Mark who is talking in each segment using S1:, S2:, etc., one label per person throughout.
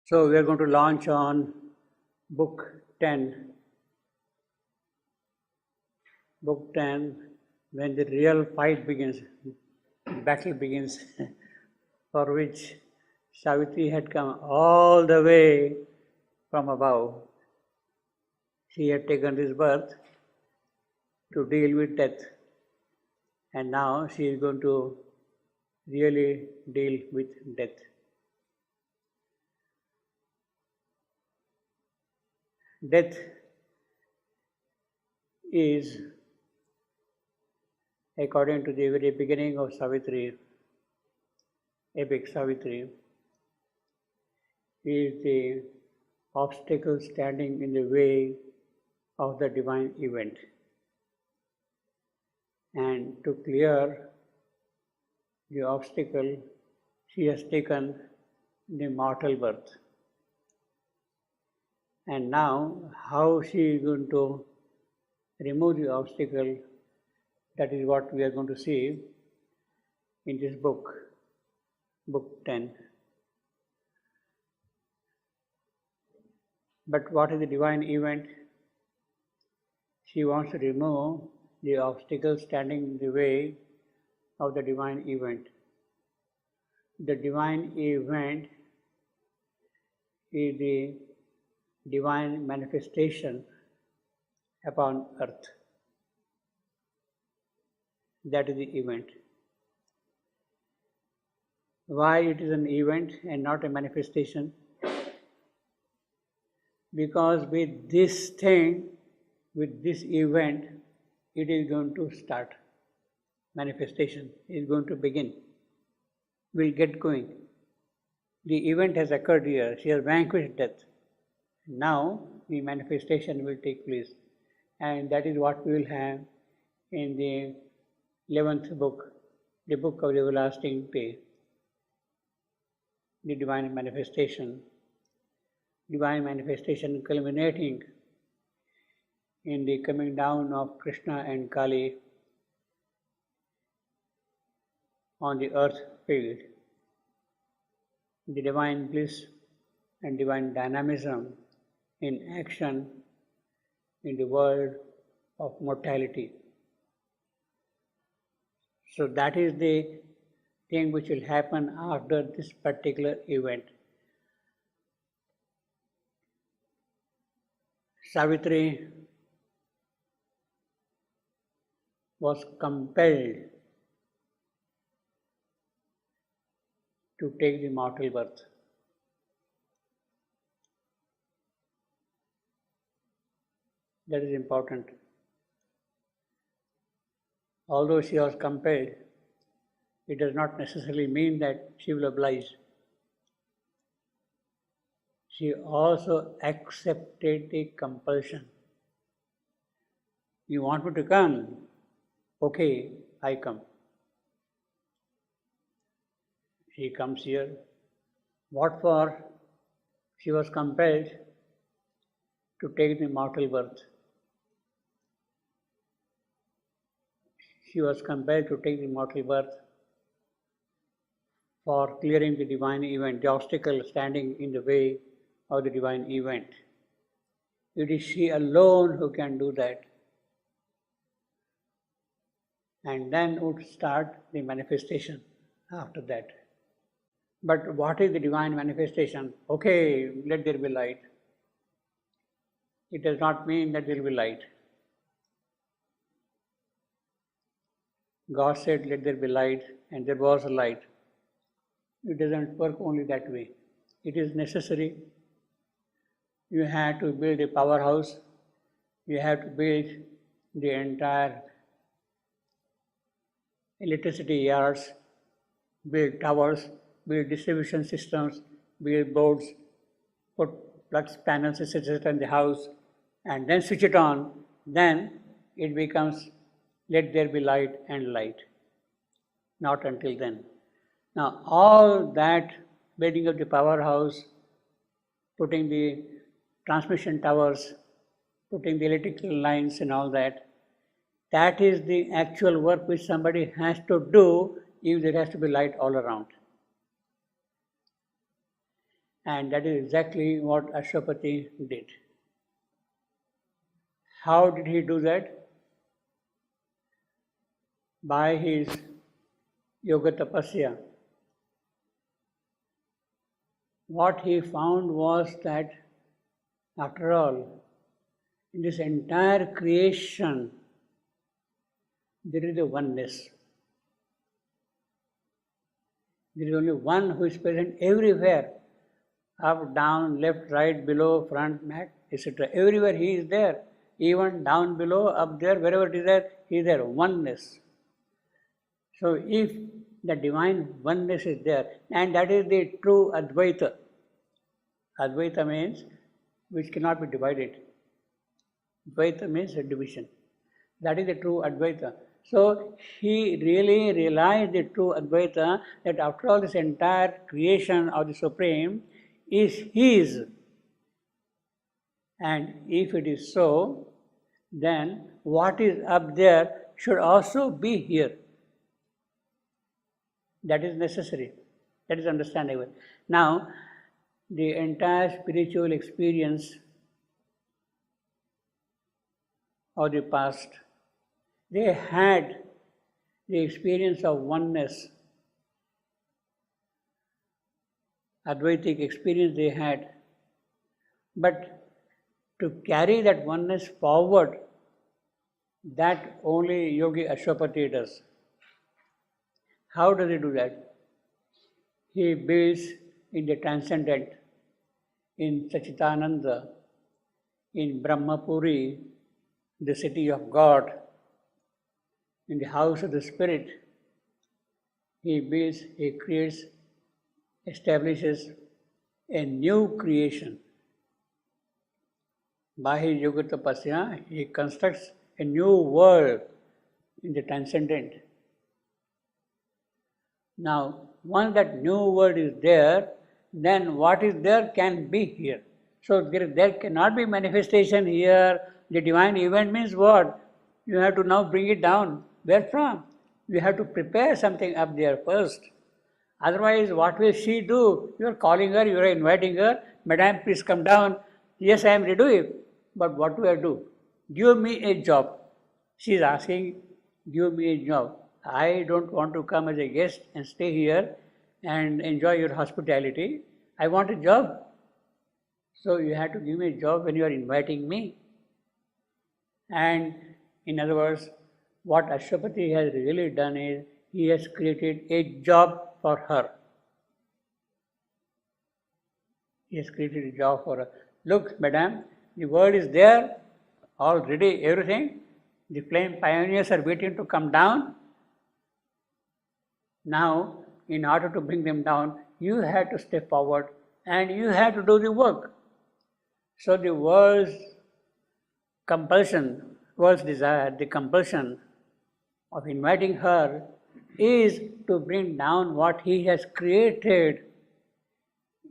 S1: So we are going to launch on book 10. Book 10, when the real fight begins, battle begins, for which Savitri had come all the way from above. She had taken this birth to deal with death, and now she is going to really deal with death. Death is, according to the very beginning of Savitri, epic Savitri, is the obstacle standing in the way of the divine event. And to clear the obstacle, she has taken the mortal birth. And now, how she is going to remove the obstacle, that is what we are going to see in this book, book 10. But what is the divine event? She wants to remove the obstacle standing in the way of the divine event. The divine event is the divine manifestation upon earth. That is the event. Why it is an event and not a manifestation? Because with this thing, with this event, it is going to start. Manifestation is going to begin. Will get going. The event has occurred here. She has vanquished death. Now the manifestation will take place. And that is what we will have in the 11th book, the book of the everlasting day, the divine manifestation. Divine manifestation culminating in the coming down of Krishna and Kali on the earth field. The divine bliss and divine dynamism in action in the world of mortality. So that is the thing which will happen after this particular event. Savitri was compelled to take the mortal birth. That is important. Although she was compelled, it does not necessarily mean that she will oblige. She also accepted the compulsion. You want me to come? Okay, I come. She comes here. What for? She was compelled to take the mortal birth. She was compelled to take the mortal birth for clearing the divine event, the obstacle standing in the way of the divine event. It is she alone who can do that. And then would start the manifestation after that. But what is the divine manifestation? Okay, let there be light. It does not mean that there will be light. God said, let there be light, and there was a light. It doesn't work only that way. It is necessary. You have to build a powerhouse. You have to build the entire electricity yards, build towers, build distribution systems, build boards, put plugs, panels, etc. in the house, and then switch it on. Then it becomes, let there be light and light. Not until then. Now, all that building of the powerhouse, putting the transmission towers, putting the electrical lines and all that, that is the actual work which somebody has to do if there has to be light all around. And that is exactly what Ashwapati did. How did he do that? By his yoga tapasya. What he found was that, after all, in this entire creation, there is a oneness. There is only one who is present everywhere, up, down, left, right, below, front, back, etc. Everywhere he is there, even down below, up there, wherever it is there, he is there, oneness. So if the divine oneness is there, and that is the true Advaita. Advaita means which cannot be divided. Dvaita means a division. That is the true Advaita. So he really realized the true Advaita, that after all this entire creation of the Supreme is his. And if it is so, then what is up there should also be here. That is necessary. That is understandable. Now, the entire spiritual experience of the past, they had the experience of oneness, Advaitic experience they had. But to carry that oneness forward, that only Yogi Ashwapati does. How does he do that? He builds in the transcendent, in Sachitananda, in Brahmapuri, the city of God, in the house of the Spirit. He builds, he creates, establishes a new creation. By his yoga tapasya, he constructs a new world in the transcendent. Now, once that new world is there, then what is there can be here. So there cannot be manifestation here. The divine event means what? You have to now bring it down. Where from? You have to prepare something up there first. Otherwise, what will she do? You are calling her, you are inviting her, Madam, please come down. Yes, I am ready to do it. But what do I do? Give me a job. She is asking, give me a job. I don't want to come as a guest and stay here and enjoy your hospitality. I want a job. So you have to give me a job when you are inviting me. And in other words, what Ashwapati has really done is, he has created a job for her. He has created a job for her. Look, madam, the world is there, all ready, everything. The flame pioneers are waiting to come down. Now, in order to bring them down, you have to step forward and you have to do the work. So the world's compulsion, world's desire, the compulsion of inviting her is to bring down what he has created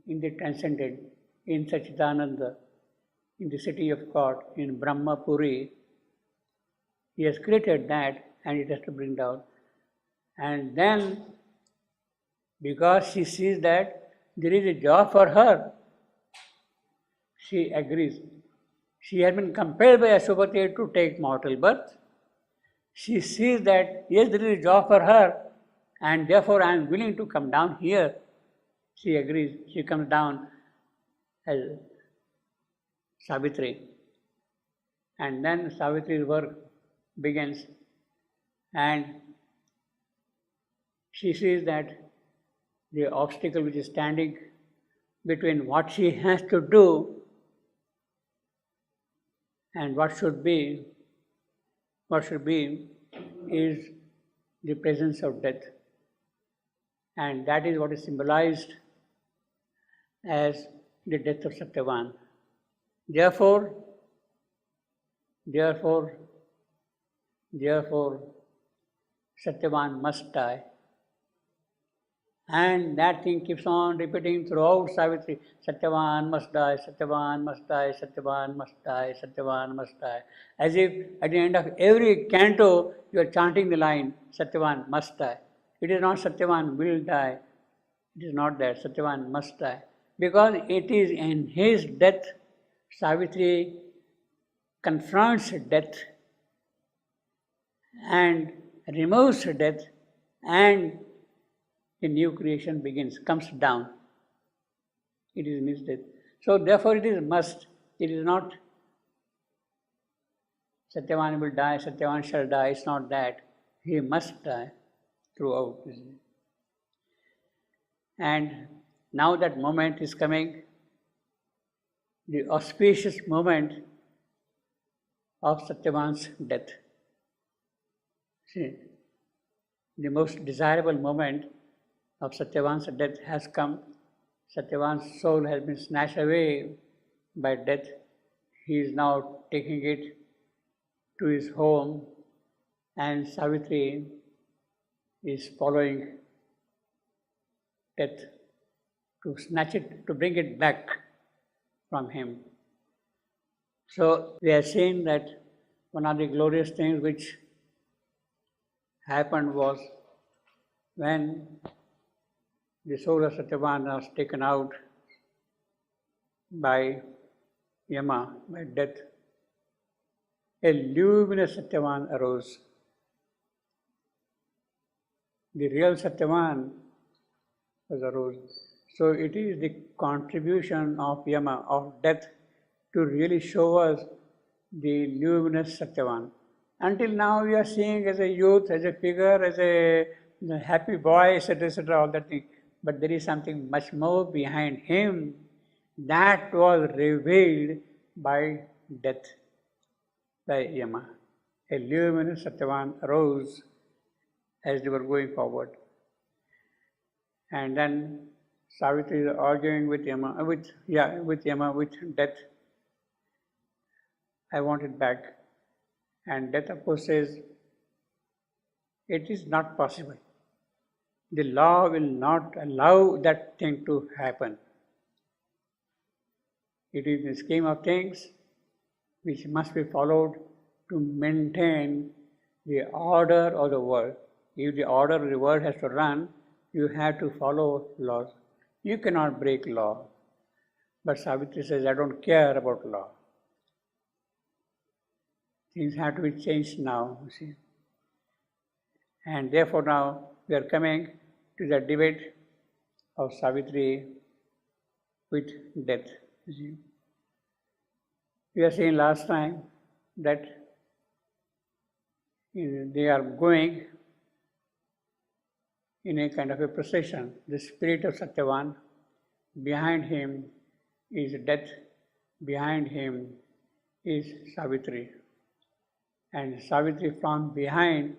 S1: in the transcendent, in Sachidananda, in the city of God, in Brahmapuri. He has created that and it has to bring down. And then, because she sees that there is a job for her, she agrees. She has been compelled by Ashwapati to take mortal birth. She sees that, yes, there is a job for her, and therefore I am willing to come down here. She agrees. She comes down as Savitri. And then Savitri's work begins. And she sees that the obstacle which is standing between what she has to do and what should be is the presence of death. And that is what is symbolized as the death of Satyavan. Therefore, Satyavan must die. And that thing keeps on repeating throughout Savitri. Satyavan must die, Satyavan must die, Satyavan must die, Satyavan must die. As if at the end of every canto, you are chanting the line, Satyavan must die. It is not Satyavan will die. It is not that. Satyavan must die. because it is in his death, Savitri confronts death and removes death, and the new creation begins, comes down. It is in his death. So therefore it is must. It is not Satyavan will die, Satyavan shall die. It's not that. He must die throughout. And now that moment is coming, the auspicious moment of Satyavan's death. See, the most desirable moment of Satyavan's death has come. Satyavan's soul has been snatched away by death. He is now taking it to his home, and Savitri is following death to snatch it, to bring it back from him. So we have seen that one of the glorious things which happened was when the soul of Satyavan was taken out by Yama, by death, a luminous Satyavan arose. The real Satyavan was arose. So it is the contribution of Yama, of death, to really show us the luminous Satyavan. Until now we are seeing as a youth, as a figure, as a happy boy, etc., all that thing. But there is something much more behind him that was revealed by death, by Yama. A luminous Satyavan arose as they were going forward. And then Savitri is arguing with Yama, with death. I want it back. And death, of course, says, it is not possible. The law will not allow that thing to happen. It is the scheme of things which must be followed to maintain the order of the world. If the order of the world has to run, you have to follow laws. You cannot break law. But Savitri says, I don't care about law. Things have to be changed now, you see. And therefore now we are coming to the debate of Savitri with death, you see. We are saying last time that they are going in a kind of a procession. The spirit of Satyavan, behind him is death, behind him is Savitri. And Savitri from behind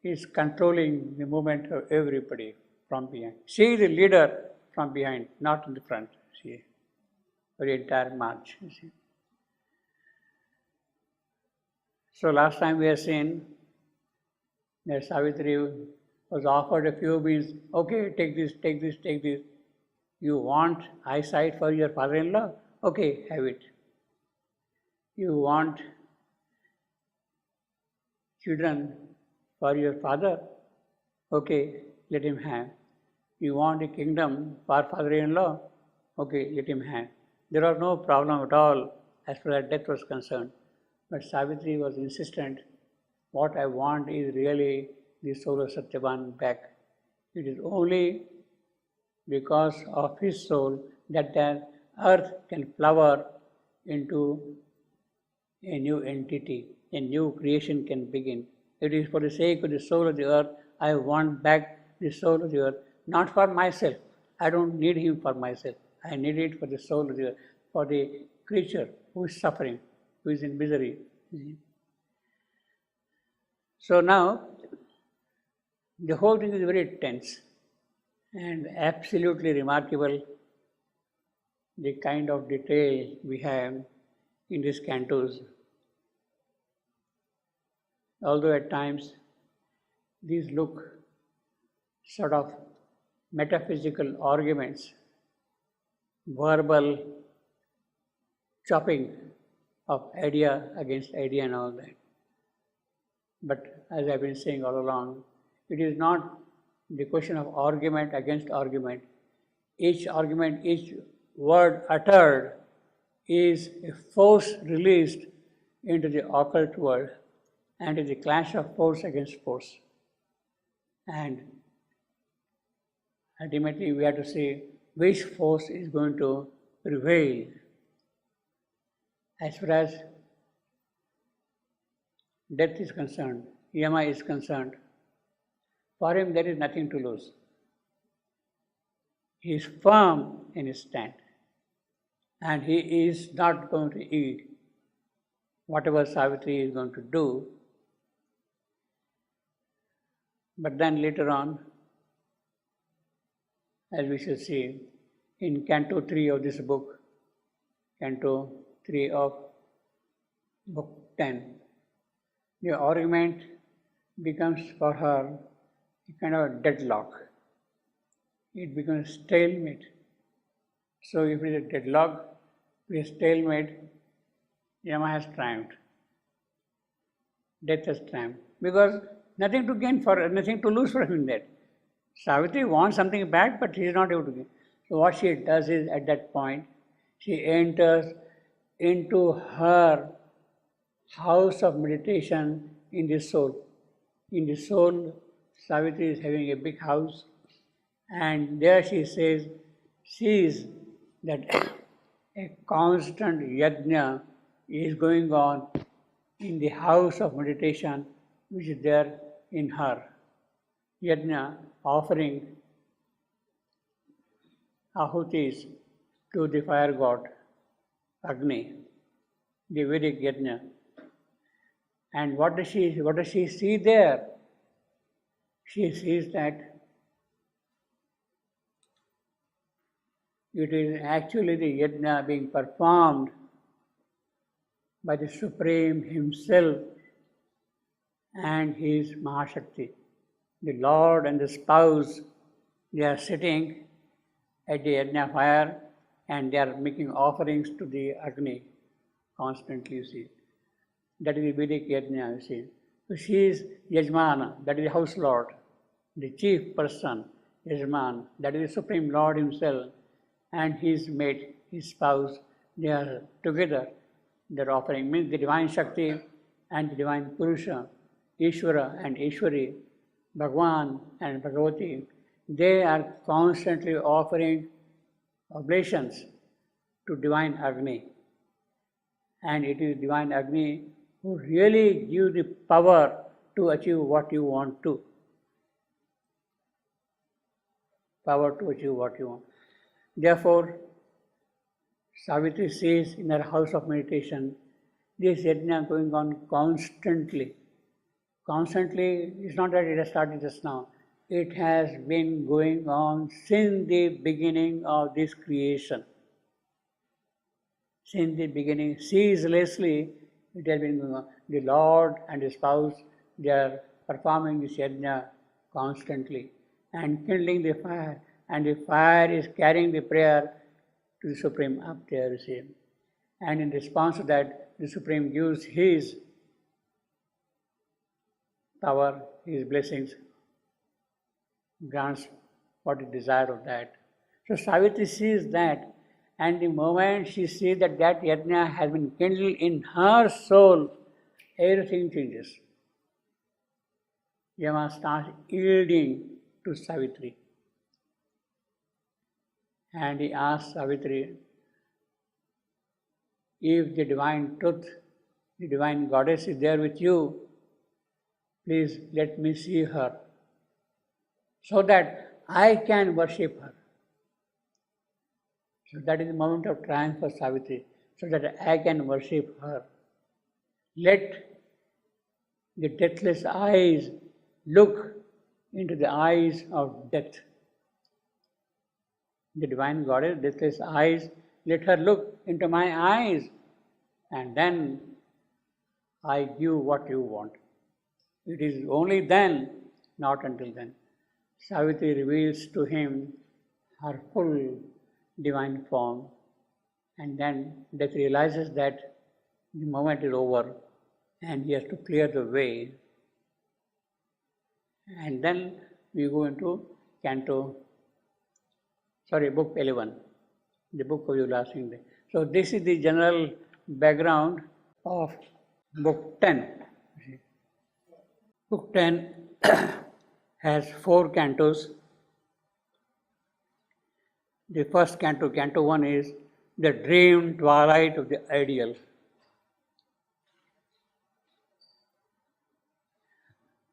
S1: is controlling the movement of everybody from behind. She is the leader from behind, not in the front, see, for the entire march, you see. So last time we have seen that Savitri was offered a few means, okay, take this, take this, take this. You want eyesight for your father-in-law? Okay, have it. You want children for your father? Okay, let him have. You want a kingdom for father-in-law? Okay, let him have. There was no problem at all as far as death was concerned. But Savitri was insistent, what I want is really the soul of Satyavan back. It is only because of his soul that the earth can flower into a new entity, a new creation can begin. It is for the sake of the soul of the earth, I want back the soul of the earth, not for myself. I don't need him for myself. I need it for the soul of the earth, for the creature who is suffering, who is in misery. So now, the whole thing is very tense and absolutely remarkable, the kind of detail we have in these cantos. Although at times these look sort of metaphysical arguments, verbal chopping of idea against idea and all that. But as I've been saying all along, it is not the question of argument against argument. Each argument, each word uttered is a force released into the occult world, and is a clash of force against force. And ultimately we have to see which force is going to prevail. As far as death is concerned, Yama is concerned, for him there is nothing to lose. He is firm in his stand, and he is not going to eat whatever Savitri is going to do. But then later on, as we shall see in Canto 3 of this book, Canto 3 of Book 10, the argument becomes for her a kind of a deadlock. It becomes stalemate. So if it is a deadlock, it is stalemate, Yama has triumphed. Death has triumphed. Because nothing to gain for, nothing to lose for him in that. Savitri wants something back, but he is not able to gain. So what she does is, at that point, she enters into her house of meditation in the soul. In the soul, Savitri is having a big house, and there she sees that a constant yajna is going on in the house of meditation which is there in her. Yajna, offering ahutis to the fire god, Agni, the Vedic yajna. And what does she see there? She sees that it is actually the yajna being performed by the Supreme Himself and His Mahashakti. The Lord and the spouse, they are sitting at the yajna fire and they are making offerings to the Agni constantly, you see. That is the Vedic yajna, you see. So she is Yajmana, that is the house lord, the chief person, Yajman, that is the Supreme Lord Himself, and his mate, his spouse, they are together. Their offering means the divine Shakti and the divine Purusha, Ishvara and Ishwari, Bhagwan and Bhagavati, they are constantly offering oblations to divine Agni. And it is divine Agni who really gives the power to achieve what you want to. Power to achieve what you want. Therefore, Savitri sees in her house of meditation this yajna going on constantly. Constantly, it's not that it has started just now. It has been going on since the beginning of this creation. Since the beginning, ceaselessly, it has been going on. The Lord and the spouse, they are performing this yajna constantly and kindling the fire, and the fire is carrying the prayer to the Supreme up there, you see. And in response to that, the Supreme gives His power, His blessings, grants what is desired of that. So Savitri sees that, and the moment she sees that that yajna has been kindled in her soul, everything changes. Yama starts yielding to Savitri. And he asks Savitri, if the divine truth, the divine goddess is there with you, please let me see her, so that I can worship her. So that is the moment of triumph for Savitri, so that I can worship her. Let the deathless eyes look into the eyes of death. The divine goddess, deathless eyes, let her look into my eyes, and then I give what you want. It is only then, not until then. Savitri reveals to him her full divine form, and then Death realizes that the moment is over and he has to clear the way. And then we go into Book 11. the book of everlasting day. So this is the general background of book 10. Book 10 has 4 cantos. The first canto, canto 1, is the dream twilight of the ideal.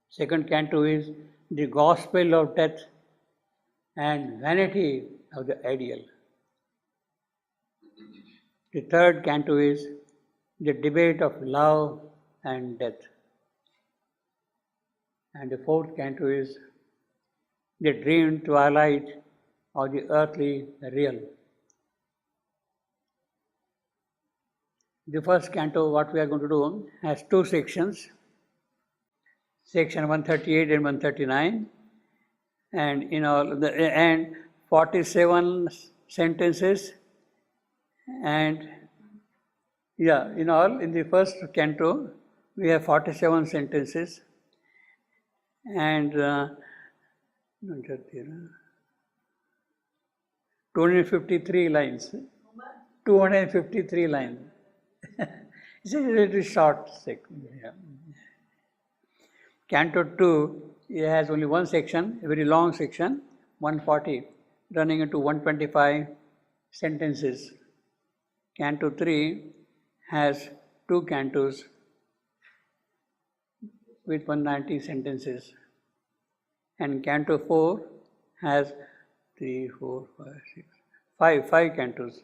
S1: Second canto is the gospel of death and vanity of the ideal. The third canto is the debate of love and death. And the fourth canto is the dream twilight of the earthly real. The first canto, what we are going to do, has 2 sections, section 138 and 139, and in all, and 47 sentences, and in all, in the first canto, we have 47 sentences, and 253 lines. 253 lines. It's a little short section. Yeah. Canto 2 it has only one section, a very long section, 140, running into 125 sentences. Canto 3 has 2 cantos with 190 sentences. And Canto 4 has 3, 4, 5, 6, 5 cantos,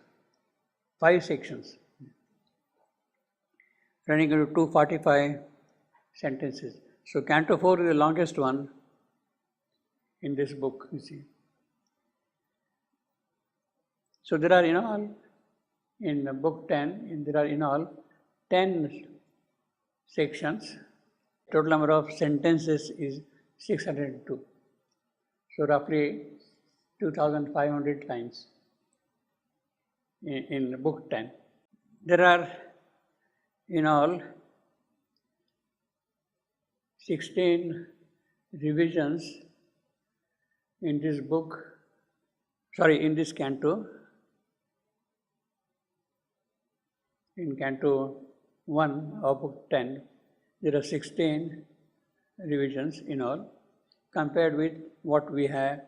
S1: 5 sections, running into 245 sentences. So Canto 4 is the longest one in this book, you see. So there are in all, in book 10, there are in all 10 sections. Total number of sentences is 602. So roughly 2,500 lines in book 10. There are in all 16 revisions in this book, in this canto. In Canto 1 of book 10, there are 16 revisions in all, compared with what we have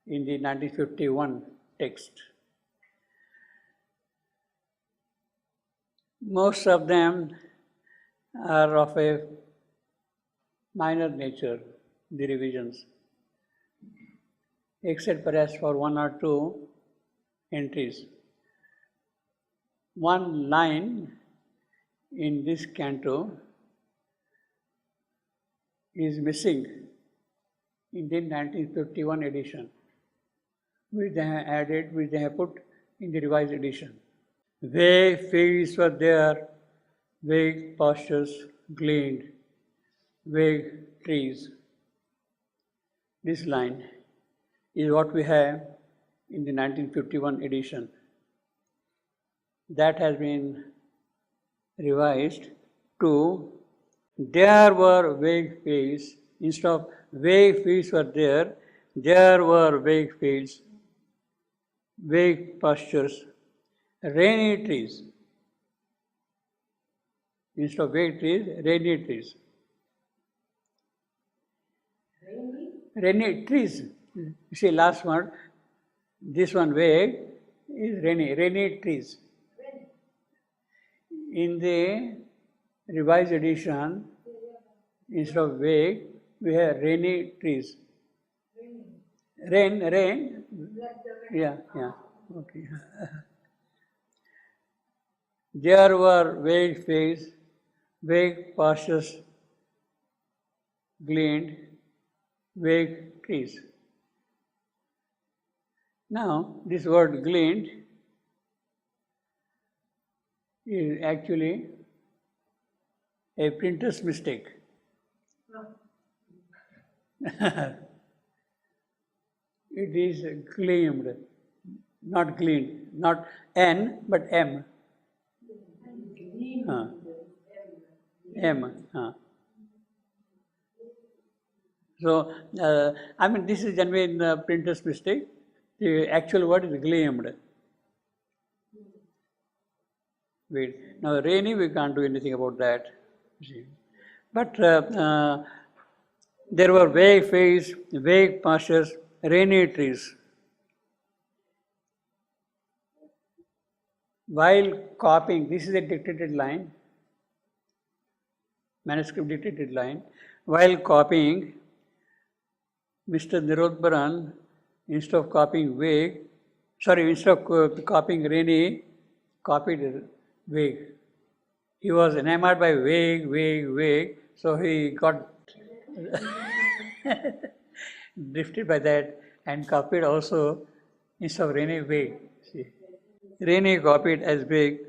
S1: in the 1951 text. Most of them are of a minor nature, the revisions, except perhaps for 1 or 2 entries. One line in this canto is missing in the 1951 edition, which they have added, which they have put in the revised edition. Vague fields were there, vague pastures gleaned, vague trees. This line is what we have in the 1951 edition. That has been revised to there were vague fields. Instead of vague fields were there were vague fields, vague pastures, rainy trees. Instead of vague trees, rainy trees. Rainy trees. You see, last one, this one vague is rainy trees. In the revised edition, instead of vague, we have rainy trees. Rain. Yeah, okay. There were vague fields, vague pastures gleaned, vague trees. Now, this word gleaned is actually a printer's mistake. It is gleamed, not gleaned, not N, but M. M. So, this is genuine printer's mistake. The actual word is gleamed. Wait. Now, rainy, we can't do anything about that. See. But there were vague fields, vague pastures, rainy trees. While copying, this is a dictated line, manuscript dictated line. While copying, Mr. Nirodbaran, instead of copying copying rainy, copied vague. He was enamored by vague, so he got drifted by that and copied also instead of rainy vague. See. Rainy copied as vague.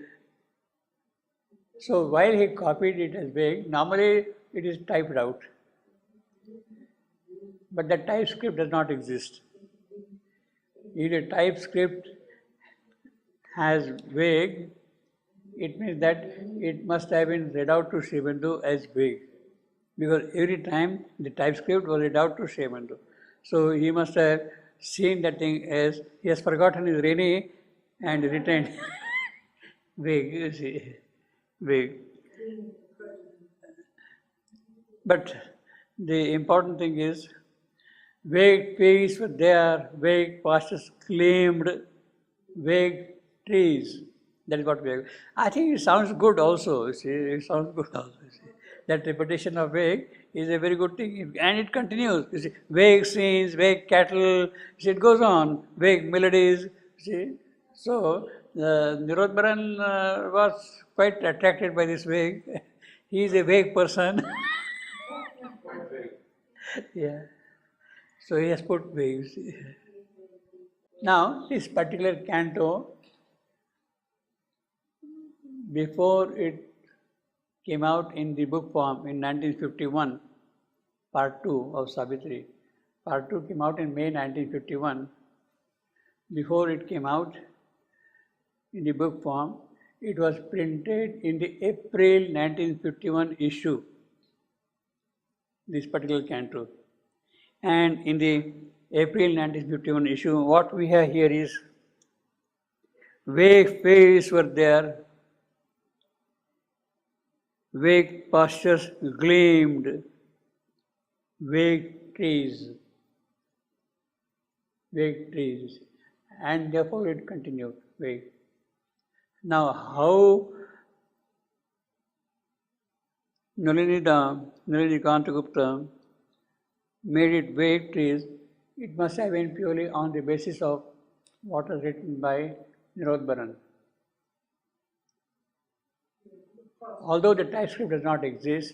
S1: So while he copied it as vague, normally it is typed out. But the typescript does not exist. If a typescript has vague, it means that it must have been read out to Sribendu as vague. Because every time the typescript was read out to Sribendu. So he must have seen that thing as he has forgotten his rainy and written vague, you see, vague. But the important thing is, vague trees were there, vague pastures claimed, vague trees. That is what vague. I think it sounds good also, you see, it sounds good also. You see. That repetition of vague is a very good thing, and it continues. You see, vague scenes, vague cattle, you see, it goes on, vague melodies, you see. So, Nirodbaran was quite attracted by this vague. He is a vague person. Yeah. So he has put vagues. Now, this particular canto, before it came out in the book form in 1951, part 2 of Savitri. Part 2 came out in May 1951. Before it came out in the book form, it was printed in the April 1951 issue, this particular canto. And in the April 1951 issue, what we have here is, vague fields were there, vague pastures gleamed, vague trees, and therefore it continued, vague. Now, how Nalini Kantagupta made it vague trees, it must have been purely on the basis of what was written by Nirodbaran. Although the typescript does not exist,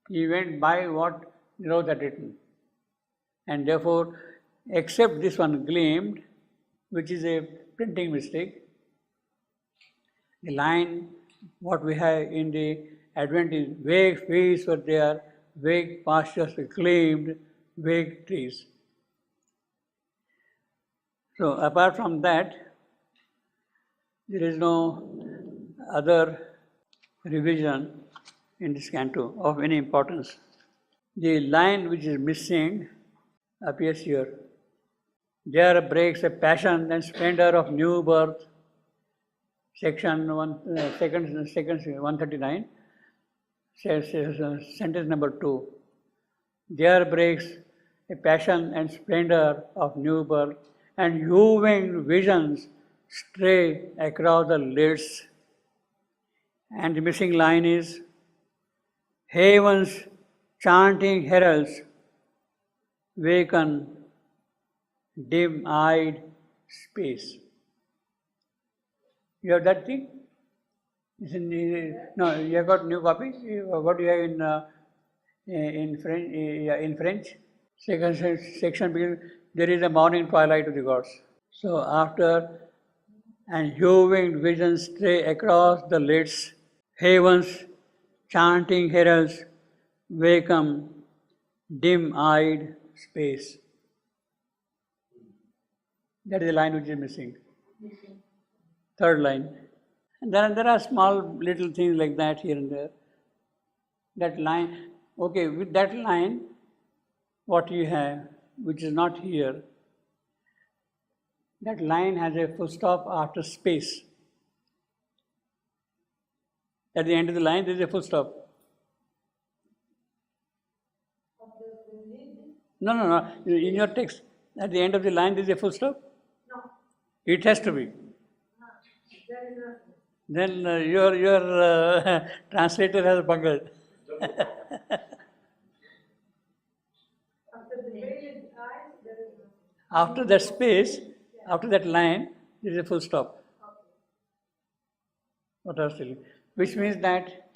S1: he went by what Nirod had written. And therefore, except this one gleamed, which is a printing mistake, the line, what we have in the Advent is, vague fields were there, vague pastures gleamed, vague trees. So apart from that, there is no other revision in this canto of any importance. The line which is missing appears here. There breaks a passion and splendor of new birth. Section 139, sentence number 2. There breaks a passion and splendor of new birth, and you-winged visions stray across the lids. And the missing line is, heaven's chanting heralds waken dim-eyed space. You have that thing? No, you have got new copy? What do you have in French? In French? Section begins, there is a morning twilight of the gods. So after, and hue-winged visions stray across the lids, heavens chanting heralds waken dim-eyed space. That is the line which is missing. Third line. And then there are small little things like that here and there. That line, okay, with that line, what you have, which is not here, that line has a full stop after space. At the end of the line, there is a full stop. No, no, no. In your text, at the end of the line, there is a full stop?
S2: No.
S1: It has to be.
S2: There is nothing.
S1: Then your translator has bungled.
S2: After the veiled eyes, there is nothing.
S1: After that space, after that line, there is a full stop. What else will you? Which means that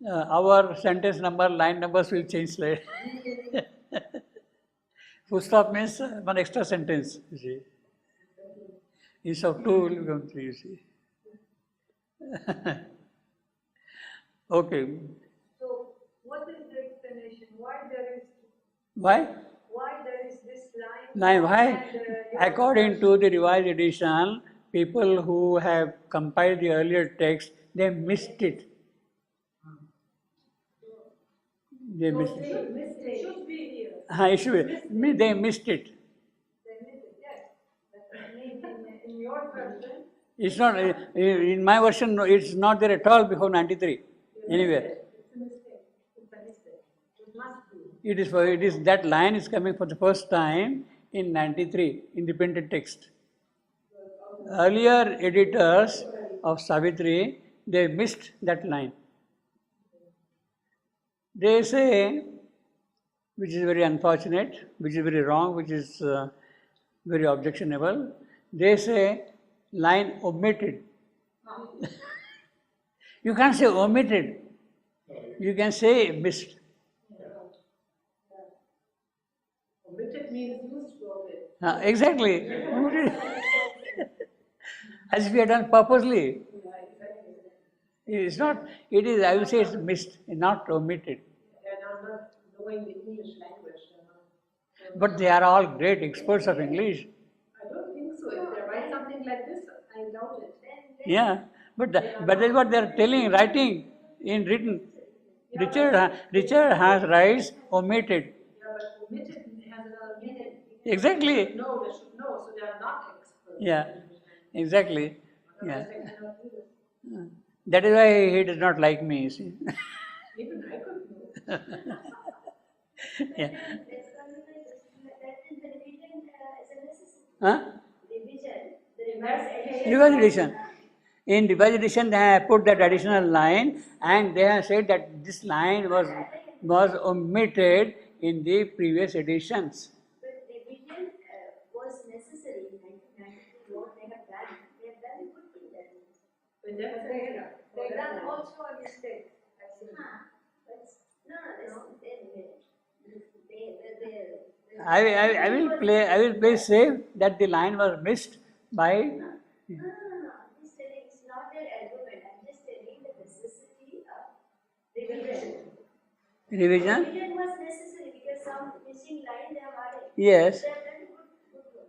S1: our sentence number, line numbers will change slightly. Full stop means one extra sentence, you see. Instead of two, will become three, you see. Okay.
S2: So, what is the explanation? Why there is this line?
S1: Why?
S2: And,
S1: According to the revised edition, people who have compiled the earlier text, they missed it. They missed it.
S2: It should be here.
S1: It should be. They missed it.
S2: They missed it, yes. But in your version,
S1: It's not, in my version, no, it's not there at all before 93, anywhere.
S2: it's a mistake. It's a mistake. It must be.
S1: It is, that line is coming for the first time in 93, in the printed text. Earlier editors of Savitri, they missed that line. They say, which is very unfortunate, which is very wrong, which is very objectionable, they say line omitted. You can't say omitted, you can say missed.
S2: Omitted means used to omit.
S1: Exactly, omitted. As if you have done purposely. It's not, it is, I will say it's missed, not omitted.
S2: They are not knowing the English language.
S1: But they are all great experts of English.
S2: I don't think so. If they write something like this, I doubt it.
S1: Yeah, but that's what they are telling, writing in written. Richard has writes omitted.
S2: Yeah, but omitted has another meaning.
S1: Exactly.
S2: No, they should know, so they are not experts.
S1: Yeah, exactly. Yeah.
S2: Otherwise they cannot do this.
S1: That is why he does not like me, you see.
S2: Even I could know.
S1: Yeah. Revised edition. In revised edition, they have put that additional line, and they have said that this line was omitted in the previous editions.
S3: But revision was necessary in 1993. What they have done a good thing that means.
S2: But they done also a mistake.
S3: But no,
S1: I will play safe that the line was missed by.
S3: No. I'm just telling it's not their argument. I'm just telling the necessity of revision.
S1: Revision?
S3: Revision was necessary because some missing line they have added.
S1: Yes.
S3: They have done good work.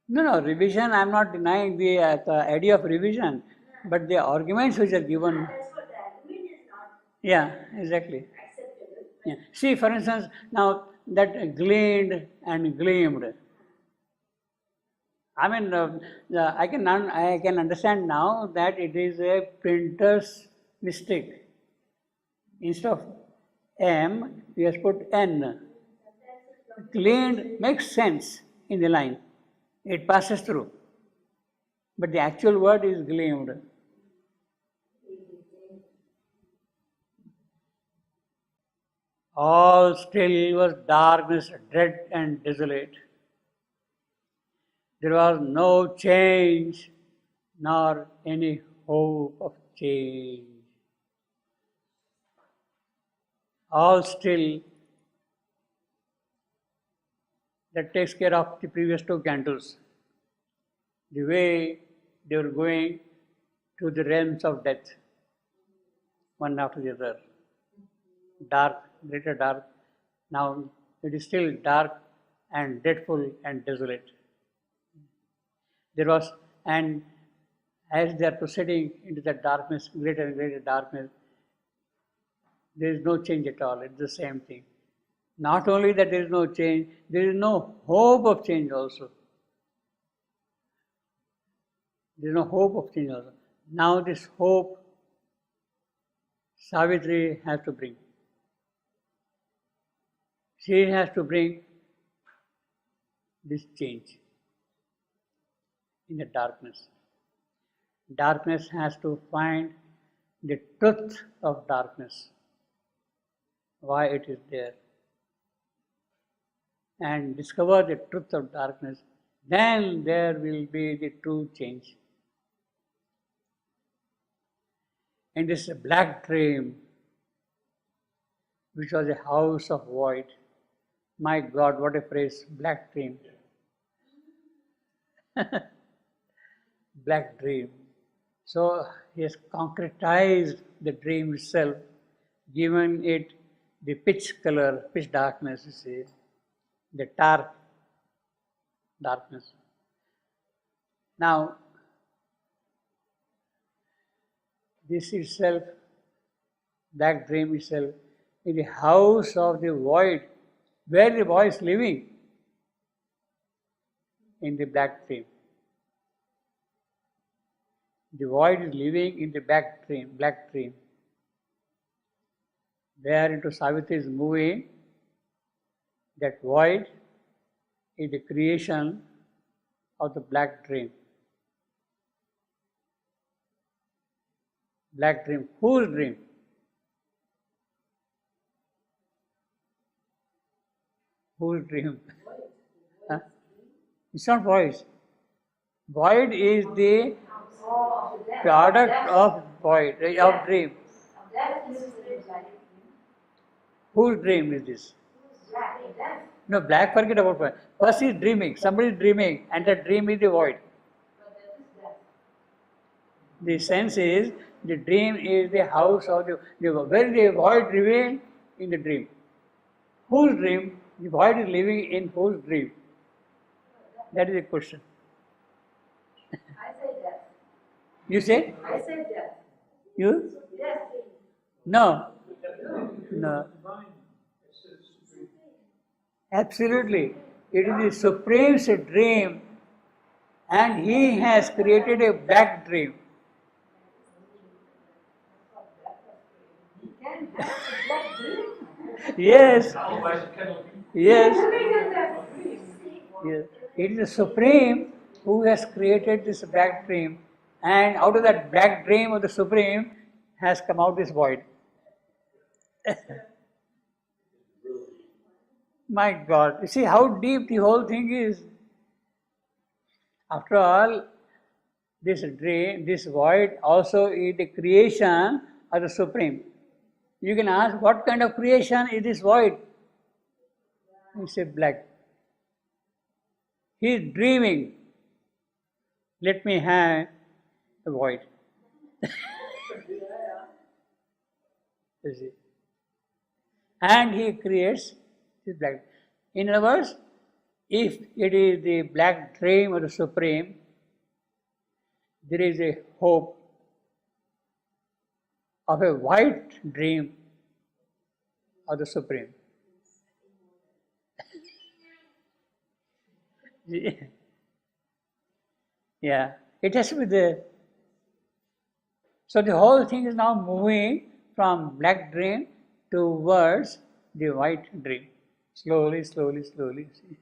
S1: No, revision, I am not denying the idea of revision, but the arguments which are given.
S3: That's what the argument is not
S1: Yeah, exactly.
S3: acceptable.
S1: Yeah. See, for instance, now that gleaned and gleamed. I mean, I can understand now that it is a printer's mistake. Instead of M, we have put N. Gleaned makes sense in the line. It passes through. But the actual word is gleamed. All still was darkness, dread and desolate. There was no change, nor any hope of change. All still, that takes care of the previous two cantos. The way they were going to the realms of death, one after the other. Dark, greater dark. Now it is still dark and dreadful and desolate. There was, and as they are proceeding into that darkness, greater and greater darkness, there is no change at all. It's the same thing. Not only that there is no change, there is no hope of change also. There is no hope of change also. Now this hope Savitri has to bring. She has to bring this change in the darkness. Darkness has to find the truth of darkness, why it is there, and discover the truth of darkness. Then there will be the true change. In this black dream, which was a house of void, my God, what a phrase, black dream. Black dream. So he has concretized the dream itself, given it the pitch color, pitch darkness, you see, the darkness. Now, this itself, that dream itself, is the house of the void, where the boy is living in the black dream. The void is living in the black dream. Where into Savitri is moving, that void is the creation of the black dream. Black dream. Whose dream? Whose dream? Huh? It's not void. Void is the product of void, of dream. Whose dream is this? No, black, forget about void. First is dreaming. Somebody is dreaming, and that dream is the void. The sense is, the dream is the house of the where the void revealed in the dream. Whose dream? The void is living in whose dream? That is the question.
S2: I say death.
S1: You say?
S2: I say death.
S1: You?
S2: Death.
S1: No. No. Absolutely. It is the Supreme's dream, and he has created a black dream.
S2: He can have a black dream.
S1: Yes.
S4: Otherwise it cannot be.
S1: Yes.
S2: Living in that dream.
S1: Yes. It is the Supreme who has created this black dream, and out of that black dream of the Supreme has come out this void. My God, you see how deep the whole thing is. After all, this dream, this void also is the creation of the Supreme. You can ask, what kind of creation is this void? You say black. He is dreaming. Let me have a void. You see. And he creates this black. In other words, if it is the black dream of the Supreme, there is a hope of a white dream of the Supreme. Yeah, it has to be there. So the whole thing is now moving from black dream towards the white dream. Slowly, slowly, slowly. See.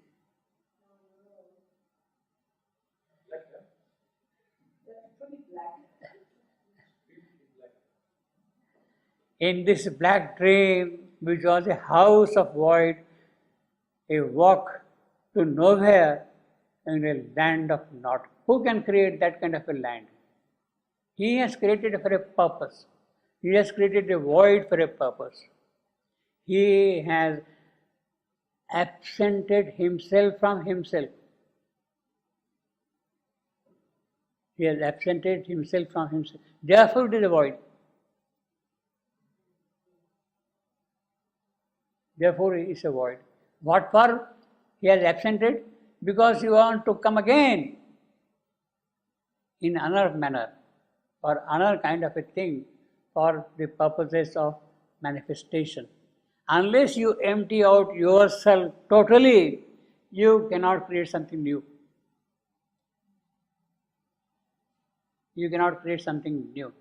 S1: In this black dream, which was a house of void, a walk to nowhere in a land of naught. Who can create that kind of a land? He has created it for a purpose. He has created a void for a purpose. He has absented himself from himself. He has absented himself from himself. Therefore, it is a void. Therefore, it is a void. What for? He has absented because he wants to come again in another manner or another kind of a thing for the purposes of manifestation. Unless you empty out yourself totally, you cannot create something new. You cannot create something new.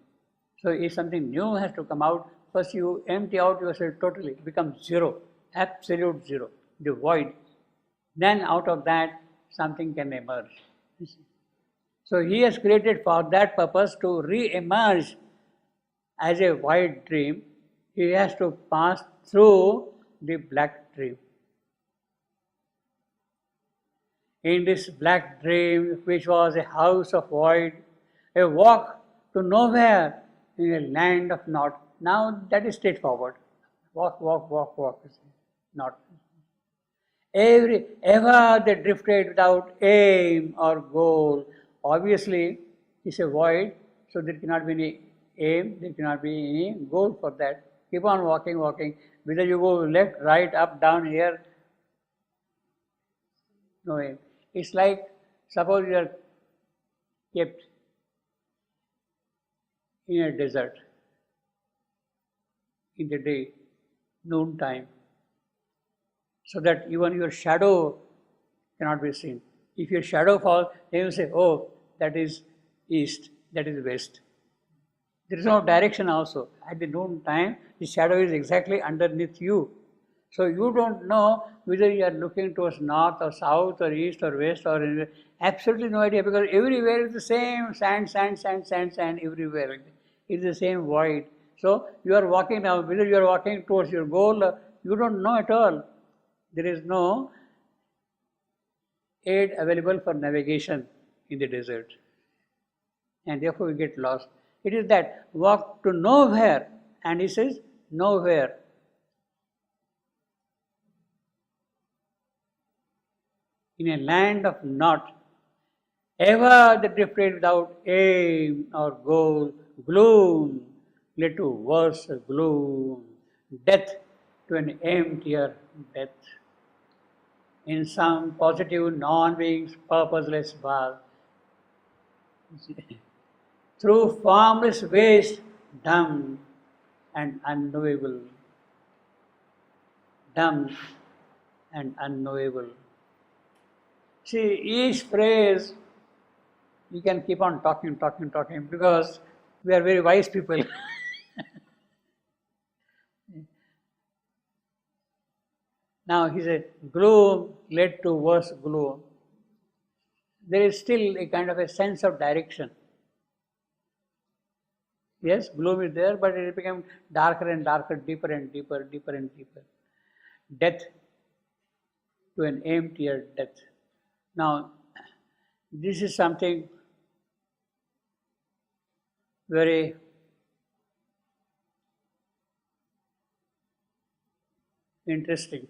S1: So if something new has to come out, first you empty out yourself totally, become zero, absolute zero, the void. Then out of that something can emerge. You see. So he has created for that purpose to re-emerge as a white dream. He has to pass through the black dream. In this black dream, which was a house of void, a walk to nowhere in a land of naught. Now that is straightforward. Walk, walk, walk, walk. Not. Ever they drifted without aim or goal. Obviously, it's a void, so there cannot be any aim, there cannot be any goal for that. Keep on walking, walking. Whether you go left, right, up, down, here, no aim. It's like, suppose you are kept in a desert in the day, noon time, so that even your shadow cannot be seen. If your shadow falls, then you say, oh, that is east, that is west. There is no direction also. At the noon time, the shadow is exactly underneath you. So you don't know whether you are looking towards north or south or east or west or anywhere. Absolutely no idea, because everywhere is the same sand, sand, sand, sand, sand everywhere. It's the same void. So you are walking now, whether you are walking towards your goal, you don't know at all. There is no aid available for navigation in the desert. And therefore we get lost. It is that walk to nowhere, and he says nowhere. In a land of naught, ever the drifted without aim or goal, gloom led to worse gloom, death to an emptier death. In some positive non-being's purposeless bar, through formless waste, dumb and unknowable, dumb and unknowable. See, each phrase, you can keep on talking, talking, talking, because we are very wise people. Now he said, gloom led to worse gloom. There is still a kind of a sense of direction. Yes, gloom is there, but it became darker and darker, deeper and deeper, deeper and deeper. Death to an emptier death. Now, this is something very interesting.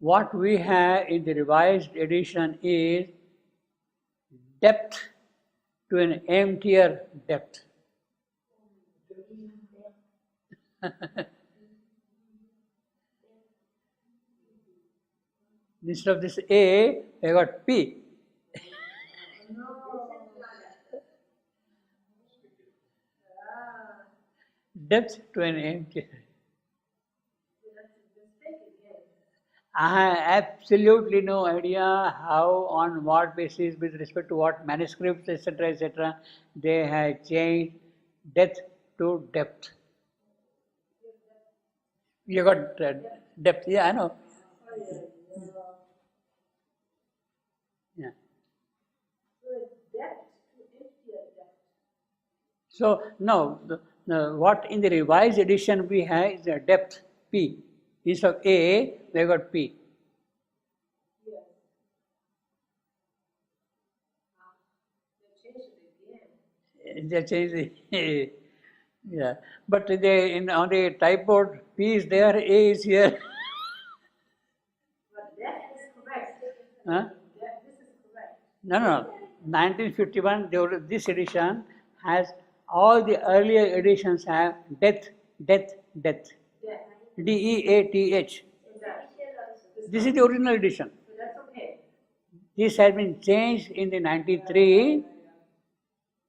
S1: What we have in the revised edition is depth to an emptier depth. Instead of this A, I got P. Depth to an empty. I have absolutely no idea how, on what basis, with respect to what manuscripts, etc., they have changed depth to depth. You got depth, yeah, I know. Yeah. So now, what in the revised edition we have is a depth P. Instead of A, we got P. They changed it. Yeah, but they on the typeboard P is there, A is here.
S2: But that is correct.
S1: Huh?
S2: This is correct.
S1: No. 1951, this edition has all the earlier editions have death.
S2: Yes,
S1: DEATH.
S2: exactly.
S1: This is the original edition.
S2: So that's okay.
S1: This has been changed in the 93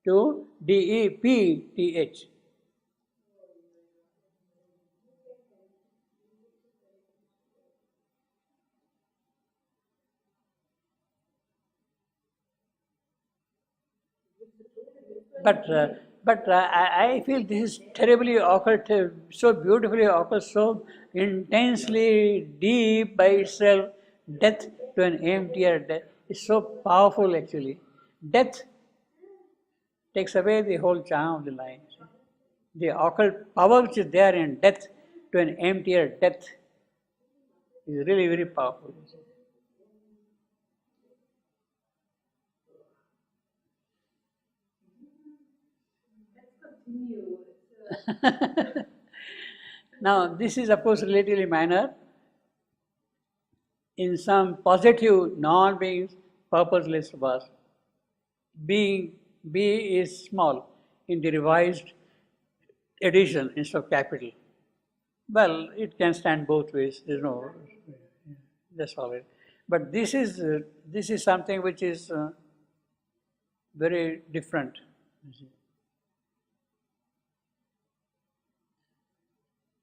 S1: to DEPTH. I feel this is terribly occult, so beautifully occult, so intensely deep by itself. Death to an emptier death is so powerful actually. Death takes away the whole charm of the line. The occult power which is there in death to an emptier death is really very powerful.
S2: Let's continue.
S1: Now, this is of course relatively minor. In some positive non-beings, purposeless was. Being B is small in the revised edition instead of capital. Well, it can stand both ways. There's no, that's all it. But this is something which is very different.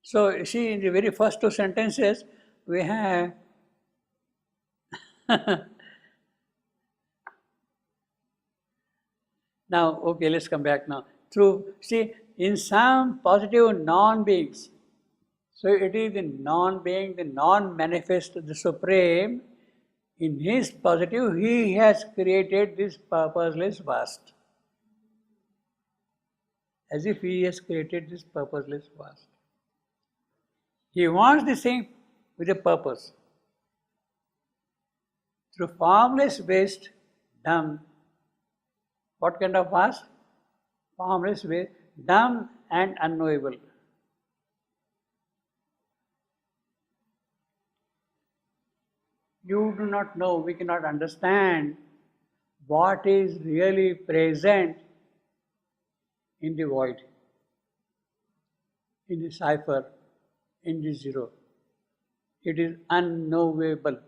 S1: So you see, in the very first two sentences, we have now, okay, let's come back now. See, in some positive non-beings, so it is the non-being, the non-manifest, the Supreme, in his positive, he has created this purposeless vast. As if he has created this purposeless vast. He wants this thing with a purpose. Through formless waste, dumb. What kind of vast? Formless waste, dumb and unknowable. You do not know, we cannot understand what is really present in the void, in the cipher, in the zero. It is unknowable.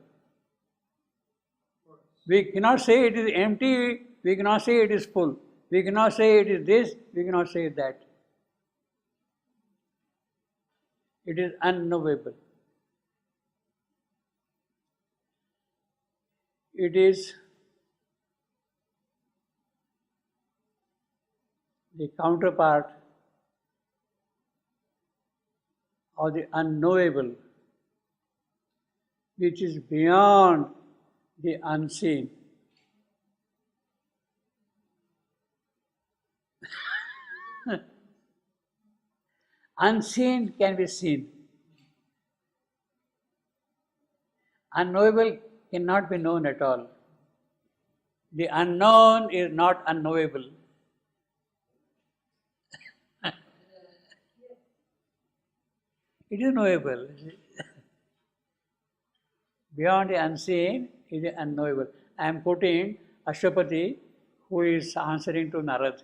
S1: We cannot say it is empty, we cannot say it is full. We cannot say it is this, we cannot say that. It is unknowable. It is the counterpart of the unknowable, which is beyond the unseen. Unseen can be seen. Unknowable cannot be known at all. The unknown is not unknowable. It is knowable. Beyond the unseen is the unknowable. I am quoting Ashwapati, who is answering to Narad